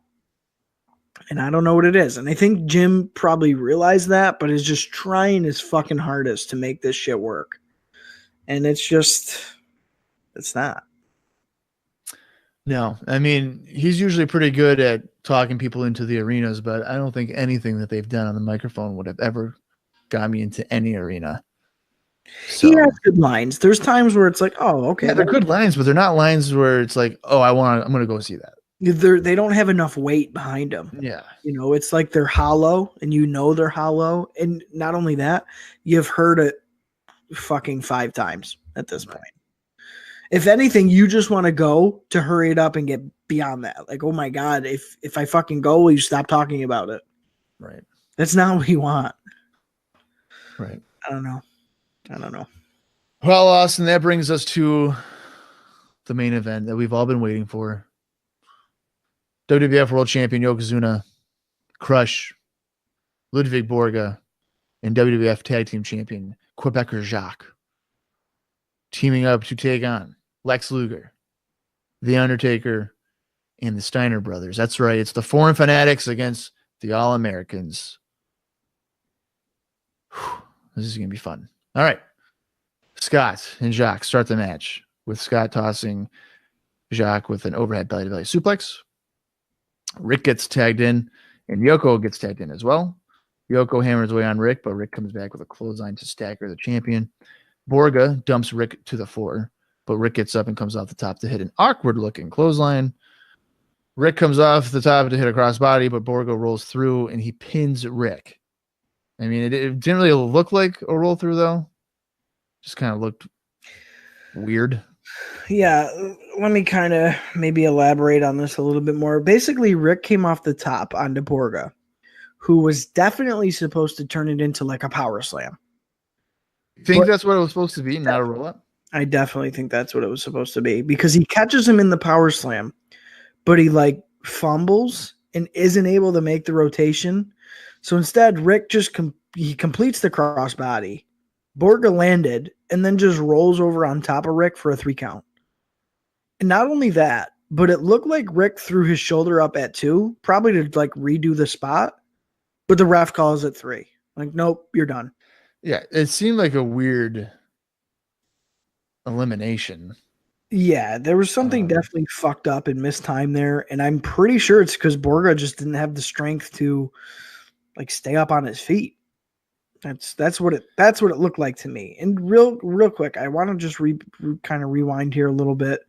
And I don't know what it is. And I think Jim probably realized that, but is just trying his fucking hardest to make this shit work. And it's not. No, I mean, he's usually pretty good at talking people into the arenas, but I don't think anything that they've done on the microphone would have ever got me into any arena. So, he has good lines. There's times where it's like, oh, okay. Yeah, they're good lines, but they're not lines where it's like, oh, I'm going to go see that. They don't have enough weight behind them. Yeah. It's like they're hollow, and they're hollow. And not only that, you've heard it fucking 5 times at this point. If anything, you just want to go to hurry it up and get beyond that. Like, oh my God, if I fucking go, will you stop talking about it? Right. That's not what you want. Right. I don't know. Well, Austin, that brings us to the main event that we've all been waiting for. WWF World Champion Yokozuna, Crush, Ludwig Borga, and WWF Tag Team Champion Quebecer Jacques teaming up to take on Lex Luger, The Undertaker, and the Steiner Brothers. That's right. It's the Foreign Fanatics against the All-Americans. Whew, this is going to be fun. All right. Scott and Jacques start the match with Scott tossing Jacques with an overhead belly-to-belly suplex. Rick gets tagged in, and Yoko gets tagged in as well. Yoko hammers away on Rick, but Rick comes back with a clothesline to stagger the champion. Borga dumps Rick to the floor, but Rick gets up and comes off the top to hit an awkward-looking clothesline. Rick comes off the top to hit a crossbody, but Borga rolls through, and he pins Rick. I mean, it didn't really look like a roll-through, though. Just kind of looked weird. Yeah, let me kind of maybe elaborate on this a little bit more. Basically, Rick came off the top onto Borga, who was definitely supposed to turn it into like a power slam. Think that's what it was supposed to be, not a roll-up? I definitely think that's what it was supposed to be, because he catches him in the power slam, but he like fumbles and isn't able to make the rotation. So instead, Rick just he completes the crossbody. Borga landed and then just rolls over on top of Rick for a 3 count. And not only that, but it looked like Rick threw his shoulder up at 2, probably to like redo the spot, but the ref calls it 3. Like, nope, you're done. Yeah, it seemed like a weird elimination. Yeah, there was something definitely fucked up and missed time there, and I'm pretty sure it's because Borga just didn't have the strength to like stay up on his feet. That's what it looked like to me. And real quick, I want to just kind of rewind here a little bit,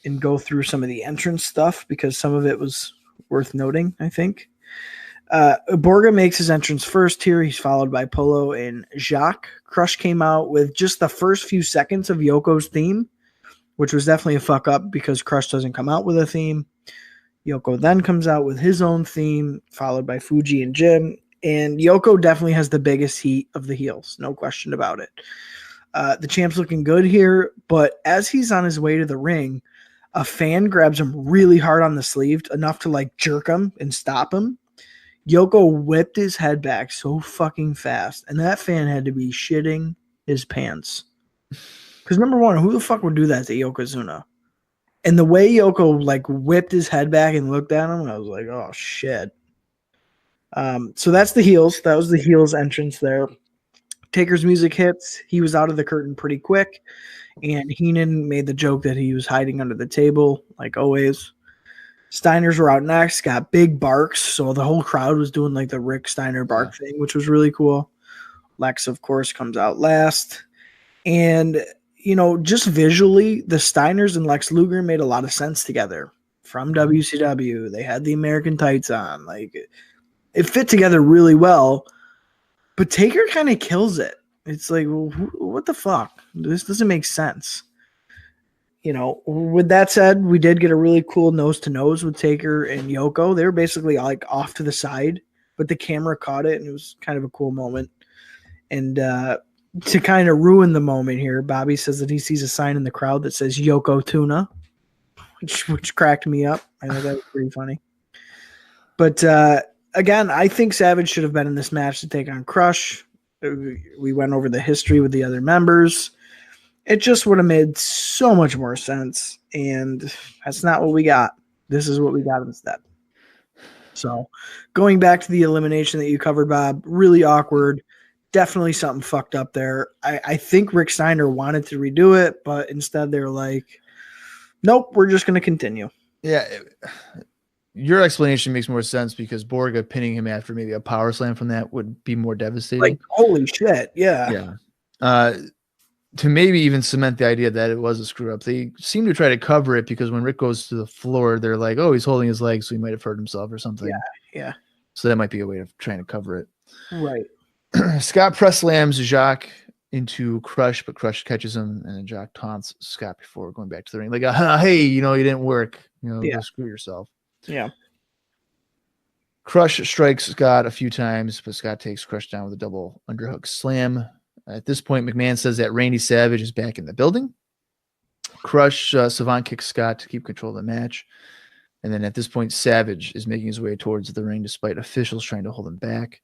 and go through some of the entrance stuff, because some of it was worth noting, I think. Borga makes his entrance first here. He's followed by Polo and Jacques. Crush came out with just the first few seconds of Yoko's theme, which was definitely a fuck up because Crush doesn't come out with a theme. Yoko then comes out with his own theme, followed by Fuji and Jim. And Yoko definitely has the biggest heat of the heels, no question about it. The champ's looking good here, but as he's on his way to the ring, a fan grabs him really hard on the sleeve, enough to like jerk him and stop him. Yoko whipped his head back so fucking fast, and that fan had to be shitting his pants. Because number one, who the fuck would do that to Yokozuna? And the way Yoko like whipped his head back and looked at him, I was like, oh shit. So that's the heels. That was the heels entrance there. Taker's music hits. He was out of the curtain pretty quick, and Heenan made the joke that he was hiding under the table, like always. Steiners were out next, got big barks, so the whole crowd was doing like the Rick Steiner bark thing, which was really cool. Lex, of course, comes out last. And, you know, just visually, the Steiners and Lex Luger made a lot of sense together. From WCW, they had the American tights on. Like, it fit together really well. But Taker kind of kills it. It's like, well, what the fuck? This doesn't make sense. You know, with that said, we did get a really cool nose-to-nose with Taker and Yoko. They were basically like off to the side, but the camera caught it, and it was kind of a cool moment. And to kind of ruin the moment here, Bobby says that he sees a sign in the crowd that says Yoko Tuna, which cracked me up. I thought that was pretty funny. But again, I think Savage should have been in this match to take on Crush. We went over the history with the other members. It just would have made so much more sense, and that's not what we got. This is what we got instead. So going back to the elimination that you covered, Bob, really awkward. Definitely something fucked up there. I think Rick Steiner wanted to redo it, but instead they were like, nope, we're just going to continue. Yeah. Your explanation makes more sense because Borga pinning him after maybe a power slam from that would be more devastating. Like, holy shit. Yeah. Yeah. To maybe even cement the idea that it was a screw up. They seem to try to cover it because when Rick goes to the floor, they're like, oh, he's holding his leg, so he might have hurt himself or something. Yeah. So that might be a way of trying to cover it. Right. Scott press slams Jacques into Crush, but Crush catches him, and then Jacques taunts Scott before going back to the ring. Like, hey, you know, you didn't work. You know, go screw yourself. Yeah. Crush strikes Scott a few times, but Scott takes Crush down with a double underhook slam. At this point, McMahon says that Randy Savage is back in the building. Crush Savant kicks Scott to keep control of the match. And then at this point, Savage is making his way towards the ring despite officials trying to hold him back.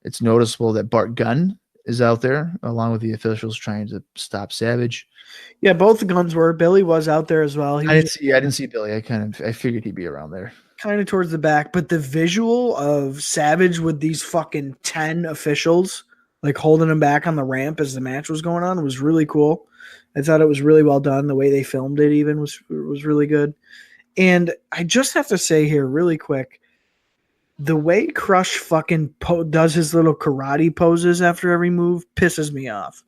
It's noticeable that Bart Gunn is out there along with the officials trying to stop Savage. Yeah, both the guns were. Billy was out there as well. I didn't see Billy. I figured he'd be around there. Kind of towards the back, but the visual of Savage with these fucking 10 officials like holding him back on the ramp as the match was going on was really cool. I thought it was really well done. The way they filmed it even was really good. And I just have to say here really quick, the way Crush fucking does his little karate poses after every move pisses me off.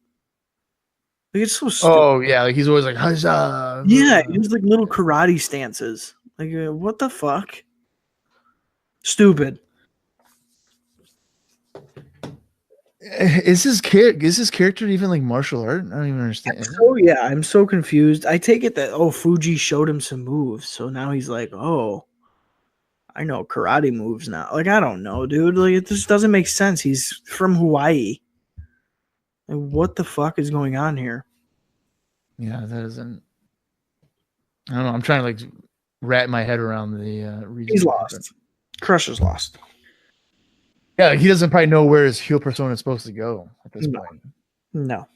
Like, it's so stupid. Oh, yeah. Like he's always like, huzzah. Yeah, it's like little karate stances. Like, what the fuck? Stupid. Is his character even like martial art? I don't even understand. I'm so confused. I take it that Fuji showed him some moves, so now he's like, I know karate moves now. Like, I don't know, dude. Like, it just doesn't make sense. He's from Hawaii. Like, what the fuck is going on here? Yeah, that isn't. I don't know. I'm trying to like wrap my head around the reason. He's lost. Crush is lost. Yeah, he doesn't probably know where his heel persona is supposed to go at this point. No.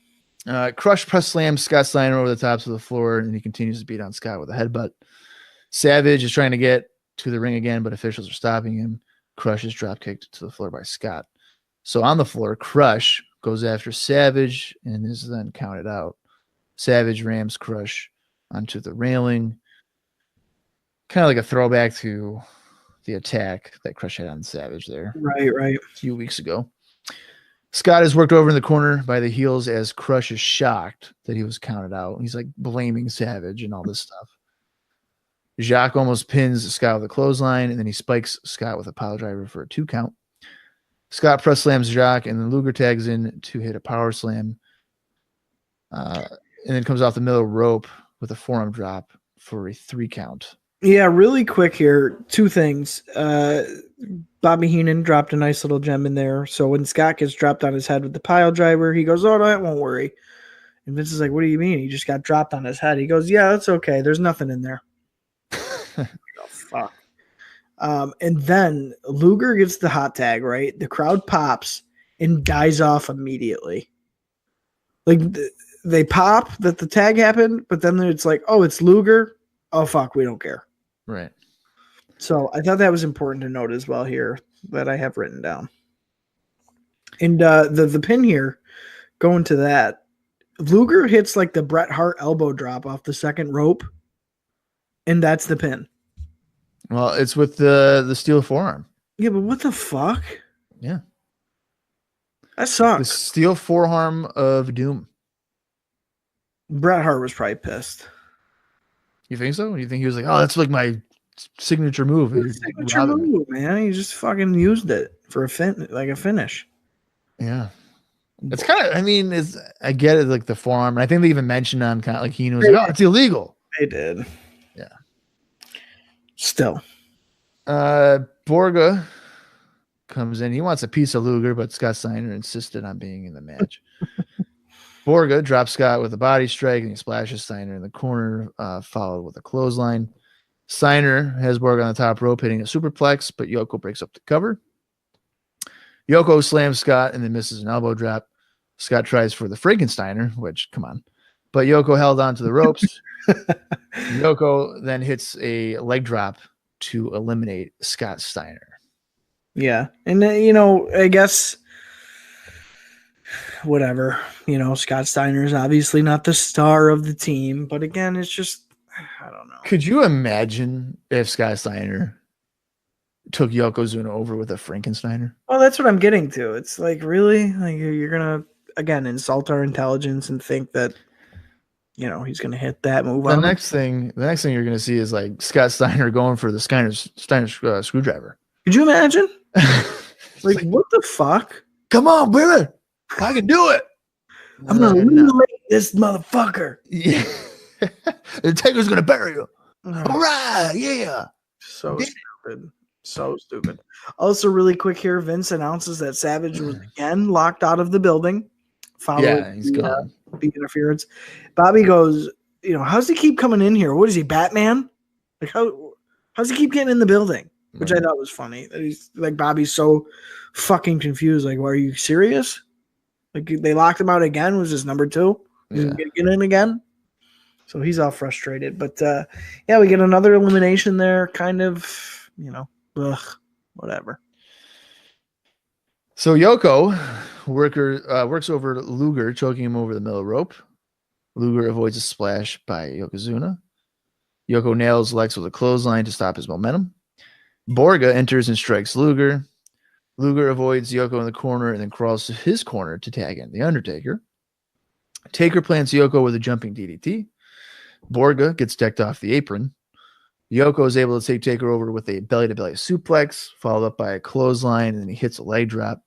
Crush press slams Scott Steiner over the tops of the floor, and he continues to beat on Scott with a headbutt. Savage is trying to get to the ring again, but officials are stopping him. Crush is drop kicked to the floor by Scott. So on the floor, Crush goes after Savage and is then counted out. Savage rams Crush onto the railing. Kind of like a throwback to the attack that Crush had on Savage there. Right. A few weeks ago. Scott is worked over in the corner by the heels as Crush is shocked that he was counted out. He's like blaming Savage and all this stuff. Jacques almost pins Scott with a clothesline, and then he spikes Scott with a pile driver for a 2 count. Scott press slams Jacques, and then Luger tags in to hit a power slam. And then comes off the middle rope with a forearm drop for a 3 count. Yeah, really quick here. 2 things. Bobby Heenan dropped a nice little gem in there. So when Scott gets dropped on his head with the pile driver, he goes, "Oh, no, that won't worry." And Vince is like, "What do you mean? He just got dropped on his head." He goes, "Yeah, that's okay. There's nothing in there." Oh, fuck. And then Luger gets the hot tag, right? The crowd pops and dies off immediately. Like, they pop that the tag happened, but then it's like, oh, it's Luger. Oh, fuck, we don't care. Right. So I thought that was important to note as well here that I have written down. And the pin here, going to that, Luger hits like the Bret Hart elbow drop off the second rope, and that's the pin. Well, it's with the steel forearm. Yeah, but what the fuck? Yeah. That sucks. The steel forearm of doom. Bret Hart was probably pissed. You think so? You think he was like, "Oh, that's like my signature move"? Signature move, man. He just fucking used it for a finish. Yeah. It's kind of, I mean, I get it, like the forearm. And I think they even mentioned on kind of like Heenan was like, "Oh, it's illegal." They did. Yeah. Still. Borga comes in. He wants a piece of Luger, but Scott Steiner insisted on being in the match. Borga drops Scott with a body strike, and he splashes Steiner in the corner, followed with a clothesline. Steiner has Borga on the top rope, hitting a superplex, but Yoko breaks up the cover. Yoko slams Scott and then misses an elbow drop. Scott tries for the Frankensteiner, which, come on. But Yoko held on to the ropes. Yoko then hits a leg drop to eliminate Scott Steiner. Yeah. And, I guess whatever. Scott Steiner is obviously not the star of the team. But again, it's just, I don't know. Could you imagine if Scott Steiner took Yokozuna over with a Frankensteiner? Well, that's what I'm getting to. It's like, really? Like, you're going to, again, insult our intelligence and think that, he's going to hit that move. The next thing you're going to see is like Scott Steiner going for the Steiner screwdriver. Could you imagine? like, what the fuck? Come on, baby. I can do it. I'm going to eliminate this motherfucker. Yeah. The Taker's going to bury you. All right. Yeah. So stupid. So stupid. Also, really quick here, Vince announces that Savage was again locked out of the building following he's gone. the interference. Bobby goes, how's he keep coming in here? What is he, Batman? Like how's he keep getting in the building? Which I thought was funny. That he's like Bobby's so fucking confused. Like, well, are you serious? Like they locked him out again. Was this number 2? He's gonna get in again. So he's all frustrated. But we get another elimination there. Kind of, whatever. So Yoko works over Luger, choking him over the middle rope. Luger avoids a splash by Yokozuna. Yoko nails Lex with a clothesline to stop his momentum. Borga enters and strikes Luger. Luger avoids Yoko in the corner and then crawls to his corner to tag in The Undertaker. Taker plants Yoko with a jumping DDT. Borga gets decked off the apron. Yoko is able to take Taker over with a belly-to-belly suplex, followed up by a clothesline, and then he hits a leg drop.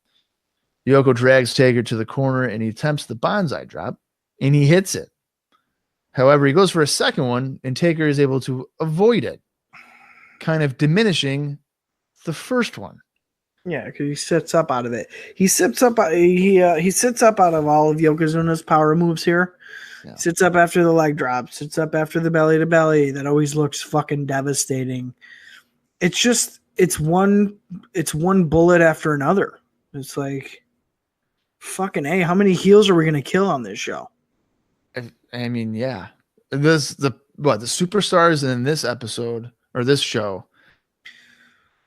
Yoko drags Taker to the corner, and he attempts the bonsai drop, and he hits it. However, he goes for a second one, and Taker is able to avoid it, kind of diminishing the first one. Yeah, because he sits up out of it. He sits up. He sits up out of all of Yokozuna's power moves here. Yeah. Sits up after the leg drop. Sits up after the belly to belly. That always looks fucking devastating. It's one bullet after another. It's like, fucking A. How many heels are we gonna kill on this show? I mean, yeah. The superstars in this episode or this show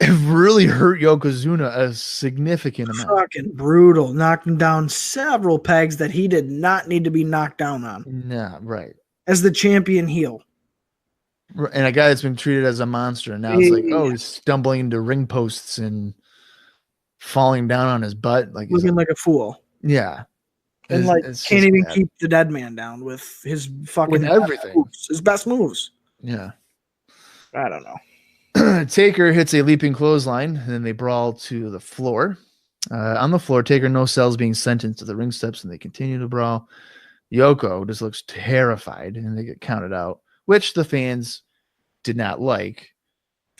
have really hurt Yokozuna a significant amount. Fucking brutal. Knocked him down several pegs that he did not need to be knocked down on. Nah, right. As the champion heel. And a guy that's been treated as a monster. And now it's like, he's stumbling into ring posts and falling down on his butt. Like looking like a fool. Yeah. And can't even keep the dead man down with his fucking with everything. His best moves. Yeah. I don't know. Taker hits a leaping clothesline, and then they brawl to the floor. On the floor, Taker no sells being sentenced to the ring steps, and they continue to brawl. Yoko just looks terrified, and they get counted out, which the fans did not like.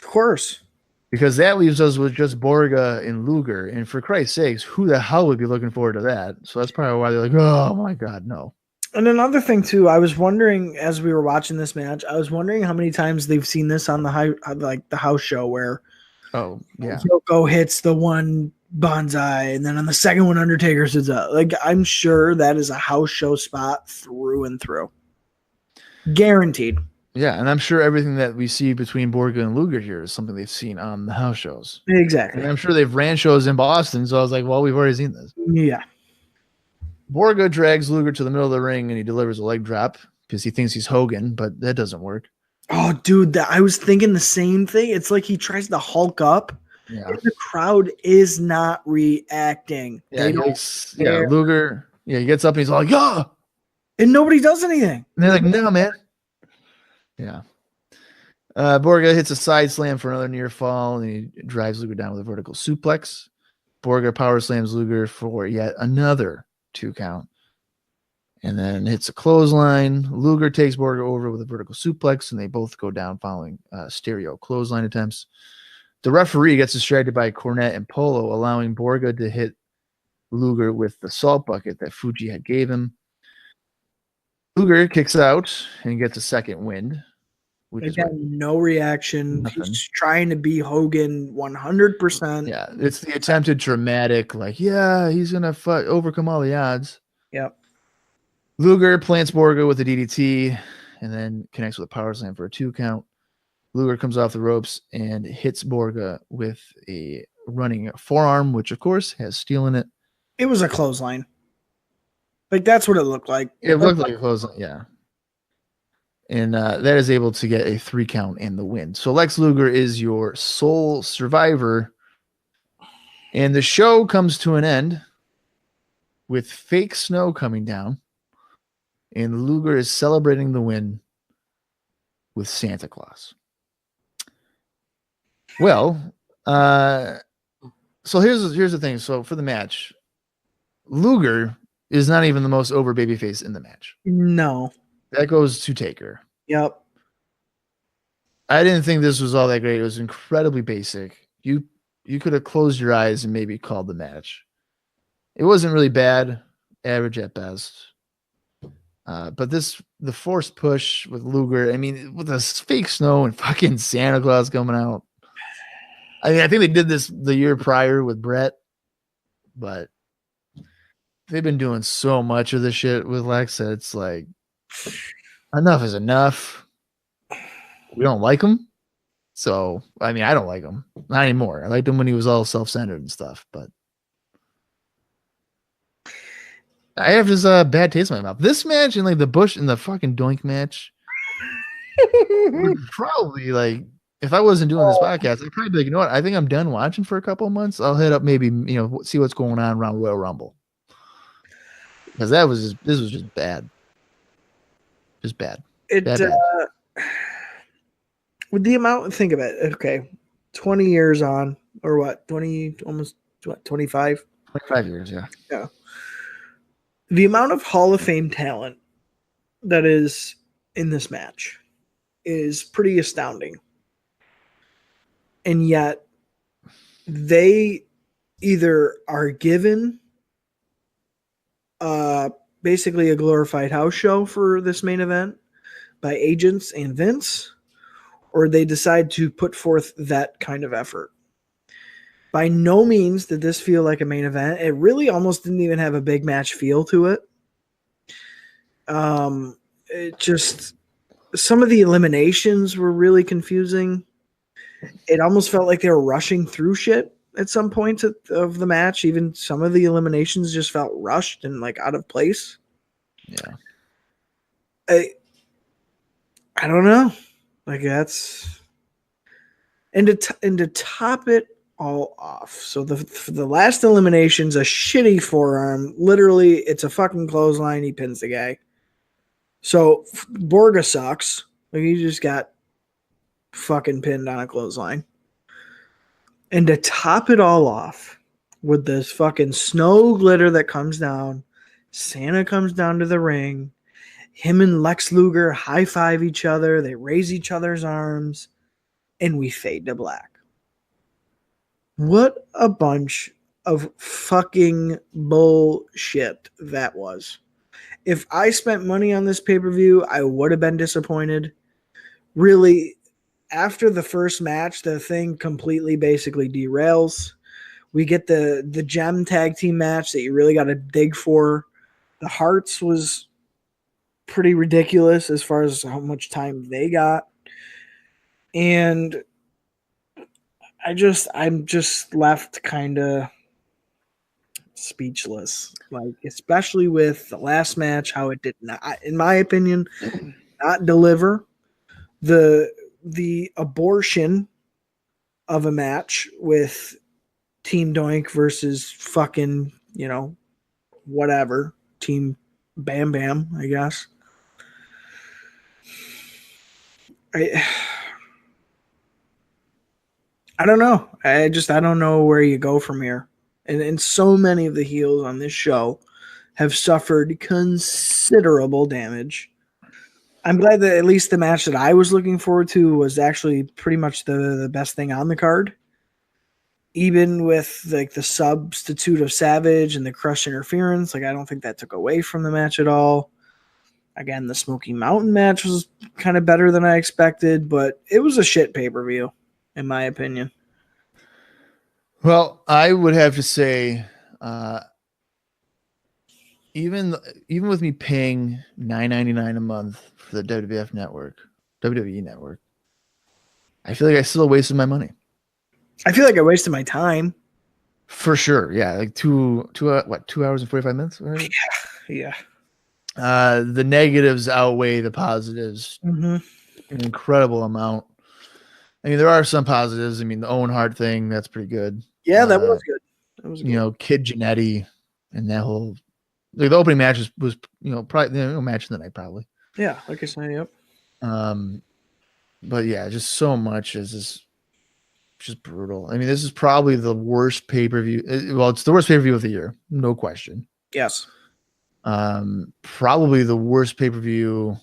Of course. Because that leaves us with just Borga and Luger, and for Christ's sakes, who the hell would be looking forward to that? So that's probably why they're like, oh my God, no. And another thing too, I was wondering as we were watching this match, I was wondering how many times they've seen this on the house show where Yoko hits the one bonsai and then on the second one Undertaker sits up. Like I'm sure that is a house show spot through and through. Guaranteed. Yeah, and I'm sure everything that we see between Borga and Luger here is something they've seen on the house shows. Exactly. And I'm sure they've ran shows in Boston, so I was like, well, we've already seen this. Yeah. Borga drags Luger to the middle of the ring and he delivers a leg drop because he thinks he's Hogan, but that doesn't work. Oh, dude, I was thinking the same thing. It's like he tries to Hulk up. Yeah. And the crowd is not reacting. Yeah, Luger. Yeah, he gets up and he's like, yeah. And nobody does anything. And they're like, no, man. Yeah. Borga hits a side slam for another near fall and he drives Luger down with a vertical suplex. Borga power slams Luger for yet another 2 count. And then hits a clothesline. Luger takes Borga over with a vertical suplex, and they both go down following stereo clothesline attempts. The referee gets distracted by Cornette and Polo, allowing Borga to hit Luger with the salt bucket that Fuji had gave him. Luger kicks out and gets a second wind. No reaction. Nothing. He's trying to be Hogan 100%. Yeah, it's the attempted dramatic, he's going to overcome all the odds. Yep. Luger plants Borga with a DDT and then connects with a power slam for a 2 count. Luger comes off the ropes and hits Borga with a running forearm, which, of course, has steel in it. It was a clothesline. That's what it looked like. It looked like a clothesline, yeah. And that is able to get a 3 count and the win. So Lex Luger is your sole survivor. And the show comes to an end with fake snow coming down. And Luger is celebrating the win with Santa Claus. Well, so here's the thing. So for the match, Luger is not even the most over babyface in the match. No. That goes to Taker. Yep. I didn't think this was all that great. It was incredibly basic. you could have closed your eyes and maybe called the match. It wasn't really bad, average at best. But the forced push with Luger, I mean, with the fake snow and fucking Santa Claus coming out. I mean, I think they did this the year prior with Brett, but they've been doing so much of this shit with Lex that it's like enough is enough. We don't like him. So, I mean, I don't like him. Not anymore. I liked him when he was all self-centered and stuff, but I have this bad taste in my mouth. This match and like the Bush and the fucking Doink match would probably like if I wasn't doing this podcast, I'd probably be like, you know what? I think I'm done watching for a couple of months. I'll hit up maybe see what's going on around Royal Rumble because this was just bad, just bad. Bad. With the amount, think of it. Okay, 20 years on, or what? 20, almost what? 25. 25 years, yeah. Yeah. The amount of Hall of Fame talent that is in this match is pretty astounding. And yet they either are given basically a glorified house show for this main event by agents and Vince, or they decide to put forth that kind of effort. By no means did this feel like a main event. It really almost didn't even have a big match feel to it. It just, some of the eliminations were really confusing. It almost felt like they were rushing through shit at some points of the match. Even some of the eliminations just felt rushed and like out of place. Yeah. I don't know. Like that's, and to top it all off. So the last elimination's a shitty forearm. Literally, it's a fucking clothesline. He pins the guy. So Borga sucks. Like he just got fucking pinned on a clothesline. And to top it all off with this fucking snow glitter that comes down, Santa comes down to the ring. Him and Lex Luger high-five each other. They raise each other's arms. And we fade to black. What a bunch of fucking bullshit that was. If I spent money on this pay-per-view, I would have been disappointed. Really, after the first match, the thing completely basically derails. We get the gem tag team match that you really got to dig for. The Hearts was pretty ridiculous as far as how much time they got. And I'm just left kind of speechless, like especially with the last match, how it did not, in my opinion, not deliver. The abortion of a match with Team Doink versus fucking whatever Team Bam Bam, I guess. I don't know. I don't know where you go from here. And so many of the heels on this show have suffered considerable damage. I'm glad that at least the match that I was looking forward to was actually pretty much the best thing on the card. Even with like the substitute of Savage and the Crush interference, like I don't think that took away from the match at all. Again, the Smoky Mountain match was kind of better than I expected, but it was a shit pay-per-view, in my opinion. Well, I would have to say, even with me paying $9.99 a month for the WWE network, I feel like I still wasted my money. I feel like I wasted my time. For sure, yeah, like 2 hours and 45 minutes. Right? Yeah. The negatives outweigh the positives an incredible amount. I mean, there are some positives. I mean, the Owen Hart thing, that's pretty good. Yeah, that was good. That was good. Kid Genetti and that whole the opening match was probably the match of the night probably. Yeah, like I said, yep. But yeah, just so much is just brutal. I mean, this is probably the worst pay-per-view. Well, it's the worst pay-per-view of the year, no question. Yes. Probably the worst pay-per-view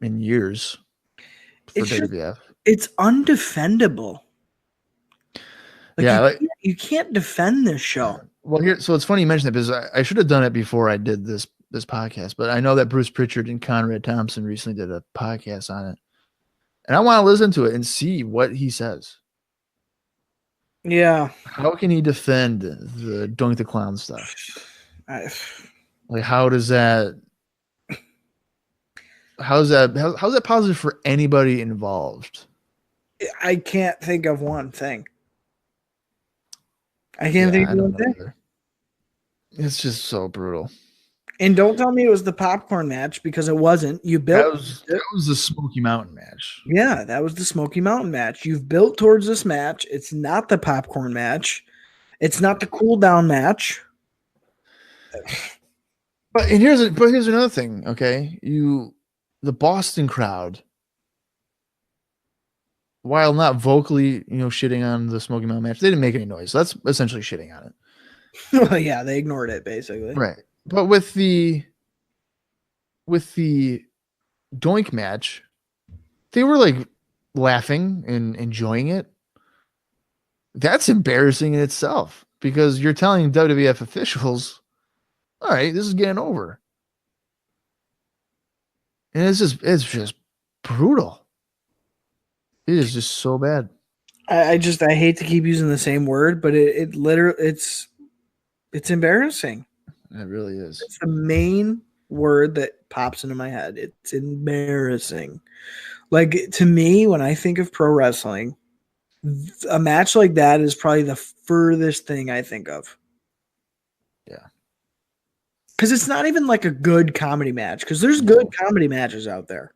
in years for WWF. It's undefendable. Yeah, you can't defend this show. Well, so it's funny you mentioned that because I should have done it before I did this podcast, but I know that Bruce Pritchard and Conrad Thompson recently did a podcast on it, and I want to listen to it and see what he says. Yeah. How can he defend the Doink the Clown stuff? Like, how's that positive for anybody involved? I can't think of one thing. I can't think of one thing. Either. It's just so brutal. And don't tell me it was the popcorn match, because it wasn't. You built that was the Smoky Mountain match. Yeah, that was the Smoky Mountain match. You've built towards this match. It's not the popcorn match. It's not the cool down match. But here's another thing, okay? The Boston crowd, while not vocally, shitting on the Smoky Mountain match, they didn't make any noise. So that's essentially shitting on it. Well, yeah, they ignored it basically. Right. But with the Doink match, they were like laughing and enjoying it. That's embarrassing in itself, because you're telling WWF officials, all right, this is getting over. And it's just brutal. It is just so bad. I hate to keep using the same word, but it literally it's embarrassing. It really is. It's the main word that pops into my head. It's embarrassing. Like, to me, when I think of pro wrestling, a match like that is probably the furthest thing I think of. Yeah. Because it's not even like a good comedy match, because there's good comedy matches out there.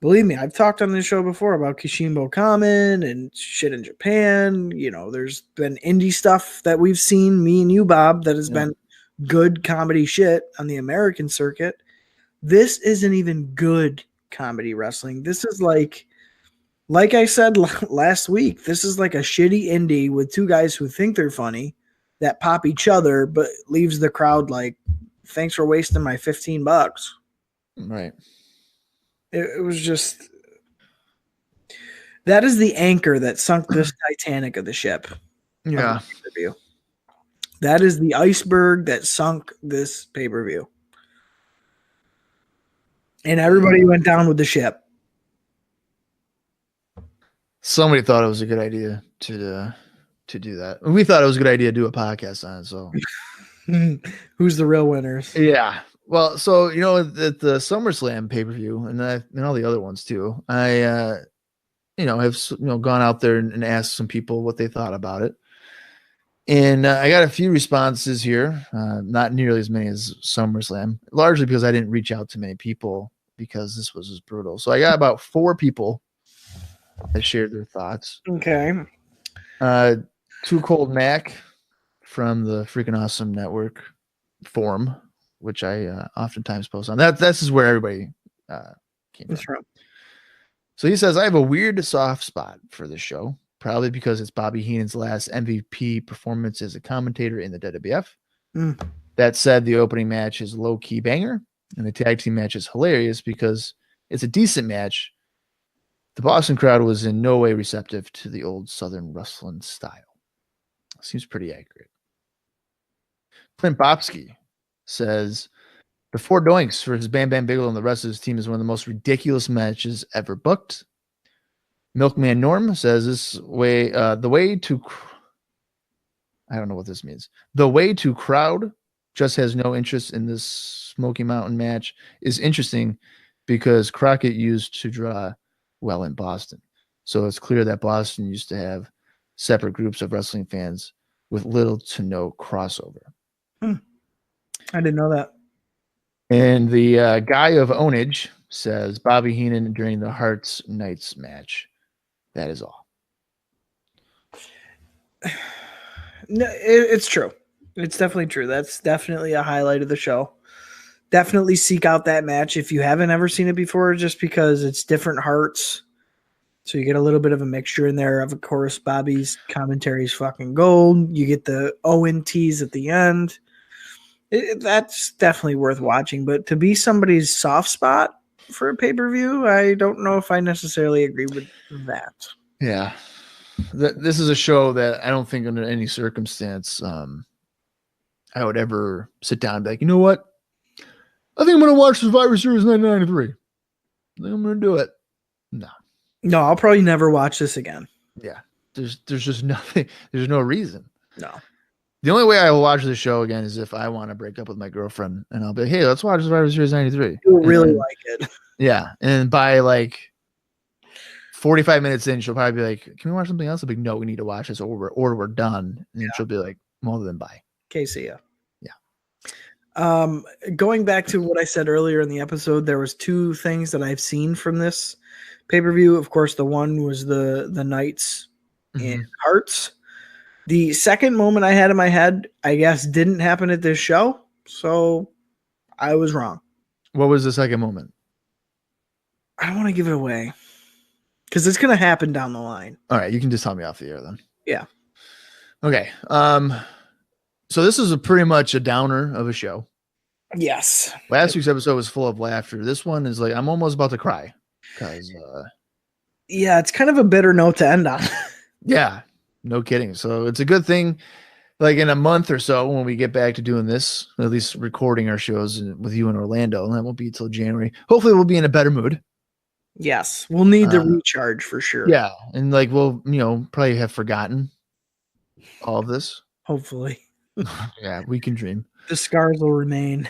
Believe me, I've talked on this show before about Kishimbo Kamen and shit in Japan. There's been indie stuff that we've seen, me and you, Bob, that has been good comedy shit on the American circuit. This isn't even good comedy wrestling. This is like I said last week, this is like a shitty indie with two guys who think they're funny that pop each other, but leaves the crowd like, thanks for wasting my $15. Right. It was just, that is the anchor that sunk this Titanic of the ship. Yeah. That is the iceberg that sunk this pay-per-view. And everybody went down with the ship. Somebody thought it was a good idea to do that. We thought it was a good idea to do a podcast on it. So who's the real winners? Yeah. Well, so at the SummerSlam pay-per-view and all the other ones too, I have gone out there and asked some people what they thought about it. And I got a few responses here, not nearly as many as SummerSlam, largely because I didn't reach out to many people because this was just brutal. So I got about 4 people that shared their thoughts. Okay. Too Cold Mac from the Freaking Awesome Network forum, which I oftentimes post on. This is where everybody came from. So he says, I have a weird soft spot for this show. Probably because it's Bobby Heenan's last MVP performance as a commentator in the WWF. That said, the opening match is low-key banger, and the tag team match is hilarious because it's a decent match. The Boston crowd was in no way receptive to the old Southern wrestling style. Seems pretty accurate. Clint Bopsky says, the 4 Doinks versus Bam Bam Bigelow and the rest of his team is one of the most ridiculous matches ever booked. Milkman Norm says I don't know what this means. The way to crowd just has no interest in this Smoky Mountain match is interesting because Crockett used to draw well in Boston. So it's clear that Boston used to have separate groups of wrestling fans with little to no crossover. I didn't know that. And the guy of Ownage says Bobby Heenan during the Hearts Knights match. That is all. No, it's true. It's definitely true. That's definitely a highlight of the show. Definitely seek out that match if you haven't ever seen it before, just because it's different hearts. So you get a little bit of a mixture in there. Of course, Bobby's commentary is fucking gold. You get the ONTs at the end. That's definitely worth watching. But to be somebody's soft spot, for a pay-per-view. I don't know if I necessarily agree with that. Yeah. This is a show that I don't think under any circumstance I would ever sit down and be like, you know what? I think I'm going to watch Survivor Series 1993. I think I'm going to do it. No. No, I'll probably never watch this again. Yeah. There's just nothing. There's no reason. No. The only way I will watch the show again is if I want to break up with my girlfriend and I'll be like, hey, let's watch Survivor Series 93. You'll really like it. Yeah. And by like 45 minutes in, she'll probably be like, can we watch something else? I'll be like, no, we need to watch this or we're done. And she'll be like, well, then bye. Okay, see ya. Yeah. Going back to what I said earlier in the episode, there was two things that I've seen from this pay-per-view. Of course, the one was the Knights and Hearts. The second moment I had in my head, I guess, didn't happen at this show. So I was wrong. What was the second moment? I don't want to give it away because it's going to happen down the line. All right. You can just tell me off the air then. Yeah. Okay. So this is pretty much a downer of a show. Yes. Last week's episode was full of laughter. This one is like, I'm almost about to cry because, yeah, it's kind of a bitter note to end on. yeah, no kidding. So it's a good thing. Like in a month or so, when we get back to doing this, at least recording our shows with you in Orlando, and that won't be until January. Hopefully, we'll be in a better mood. Yes, we'll need the recharge for sure. Yeah, and like we'll, probably have forgotten all of this. Hopefully. Yeah, we can dream. The scars will remain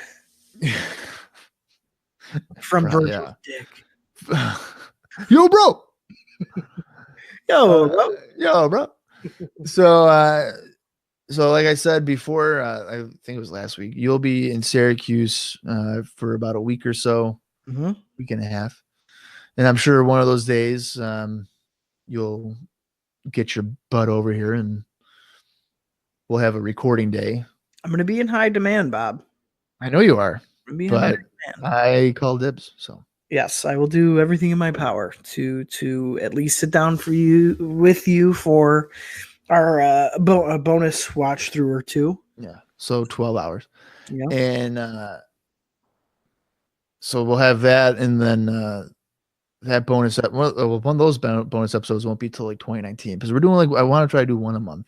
from Virgil's dick. Yo, bro. Yo, bro. So like I said before, I think it was last week, you'll be in Syracuse for about a week or so, week and a half. And I'm sure one of those days you'll get your butt over here and we'll have a recording day. I'm going to be in high demand, Bob. I know you are, but I call dibs. So yes, I will do everything in my power to at least sit down with you for our bonus watch through or two. Yeah. So 12 hours. Yeah. And so we'll have that. And then that bonus, one of those bonus episodes won't be till like 2019 because we're doing I want to try to do one a month.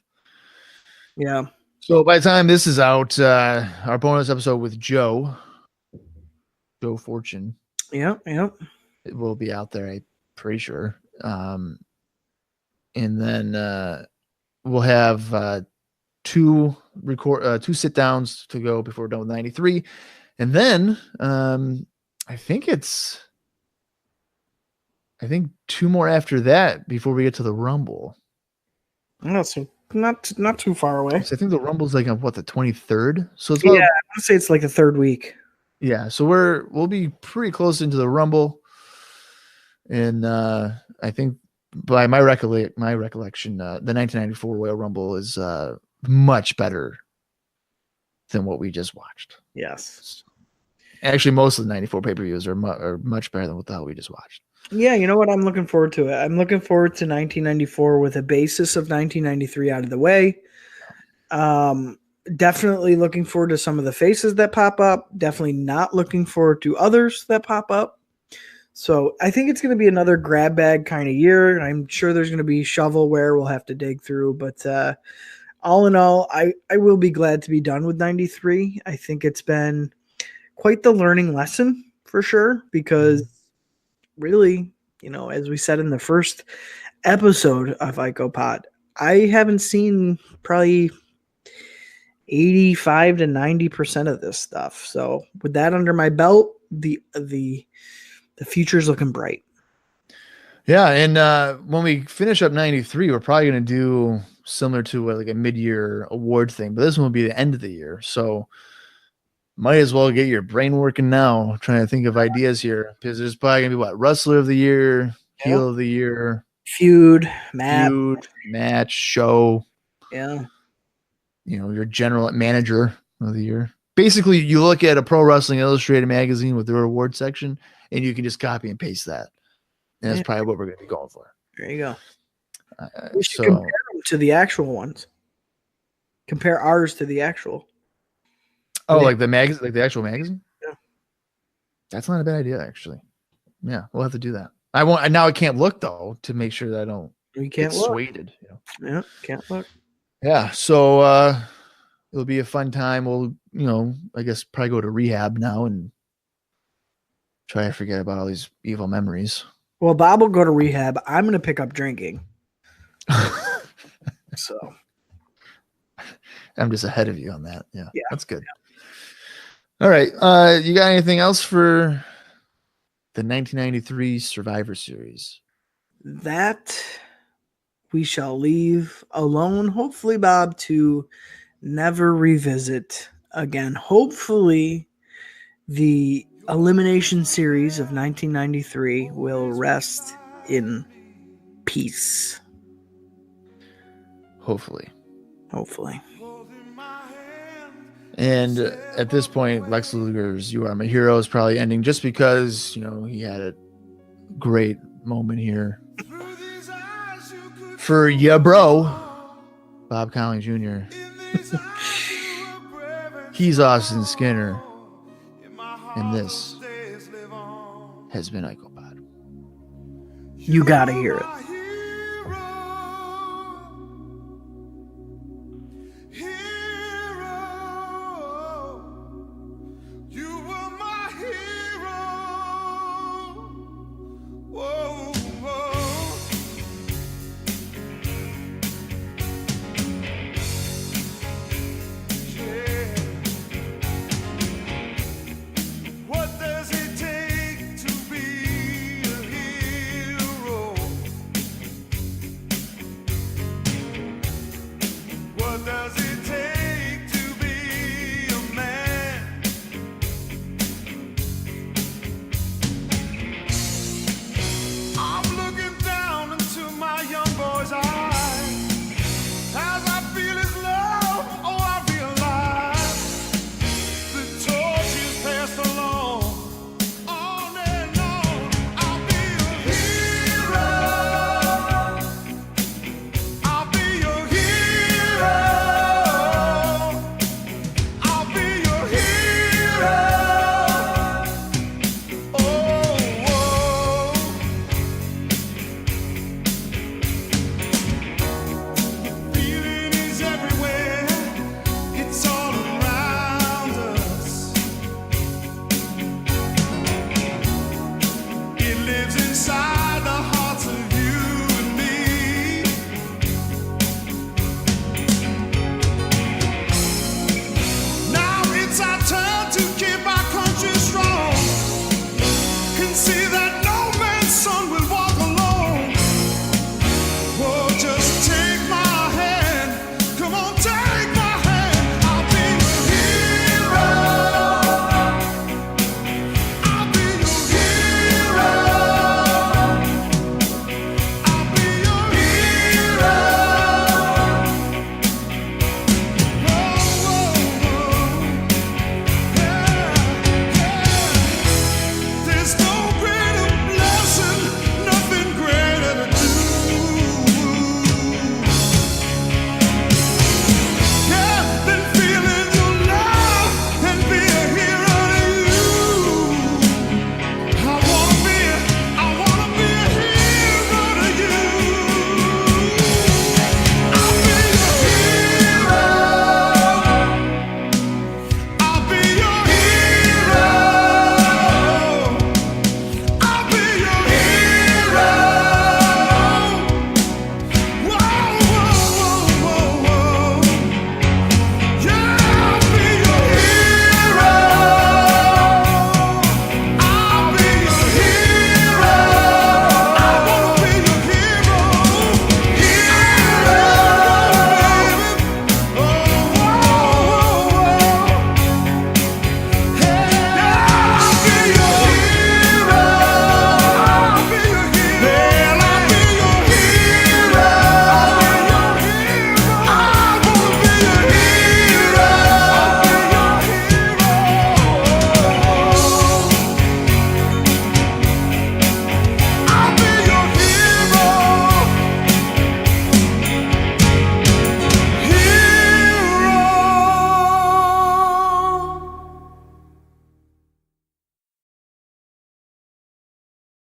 Yeah. So by the time this is out, our bonus episode with Joe Fortune. Yeah. It will be out there, I'm pretty sure. And then we'll have two sit downs to go before we're done with 93. And then I think two more after that before we get to the Rumble. Not too far away. So I think the Rumble's like on the 23rd. So it's I want to say it's like the third week. Yeah, so we'll be pretty close into the Rumble, and I think by my recollection, the 1994 Royal Rumble is much better than what we just watched. Yes, actually, most of the 94 pay-per-views are much better than what the hell we just watched. Yeah, you know what? I'm looking forward to it. I'm looking forward to 1994 with a basis of 1993 out of the way. Definitely looking forward to some of the faces that pop up. Definitely not looking forward to others that pop up. So I think it's going to be another grab bag kind of year. I'm sure there's going to be shovelware we'll have to dig through. But all in all, I will be glad to be done with 93. I think it's been quite the learning lesson for sure because really, as we said in the first episode of IcoPod, I haven't seen probably 85 to 90% of this stuff. So with that under my belt, the future's looking bright. Yeah, and when we finish up 93, we're probably going to do similar to like a mid-year award thing, but this one will be the end of the year. So might as well get your brain working now, trying to think of ideas here, because there's probably going to be Wrestler of the Year, Heel of the Year, Feud, match, show. Yeah. Your general manager of the year. Basically, you look at a Pro Wrestling Illustrated magazine with their award section, and you can just copy and paste that. And that's probably what we're going to be going for. There you go. We should compare them to the actual ones. Compare ours to the actual. Oh, like the magazine, like the actual magazine? Yeah. That's not a bad idea, actually. Yeah, we'll have to do that. I won't. Now I can't look though to make sure that I don't You get can't look. swayed. You know? Yeah, can't look. Yeah. So it'll be a fun time. We'll, I guess probably go to rehab now and try to forget about all these evil memories. Well, Bob will go to rehab. I'm going to pick up drinking. So I'm just ahead of you on that. Yeah. Yeah. That's good. All right. You got anything else for the 1993 Survivor Series? that we shall leave alone. Hopefully, Bob, to never revisit again. Hopefully, the elimination series of 1993 will rest in peace. Hopefully. And at this point, Lex Luger's "You Are My Hero" is probably ending just because, he had a great moment here for ya bro, Bob Collins Jr. He's Austin Skinner, and this has been IcoPod. You gotta hear it.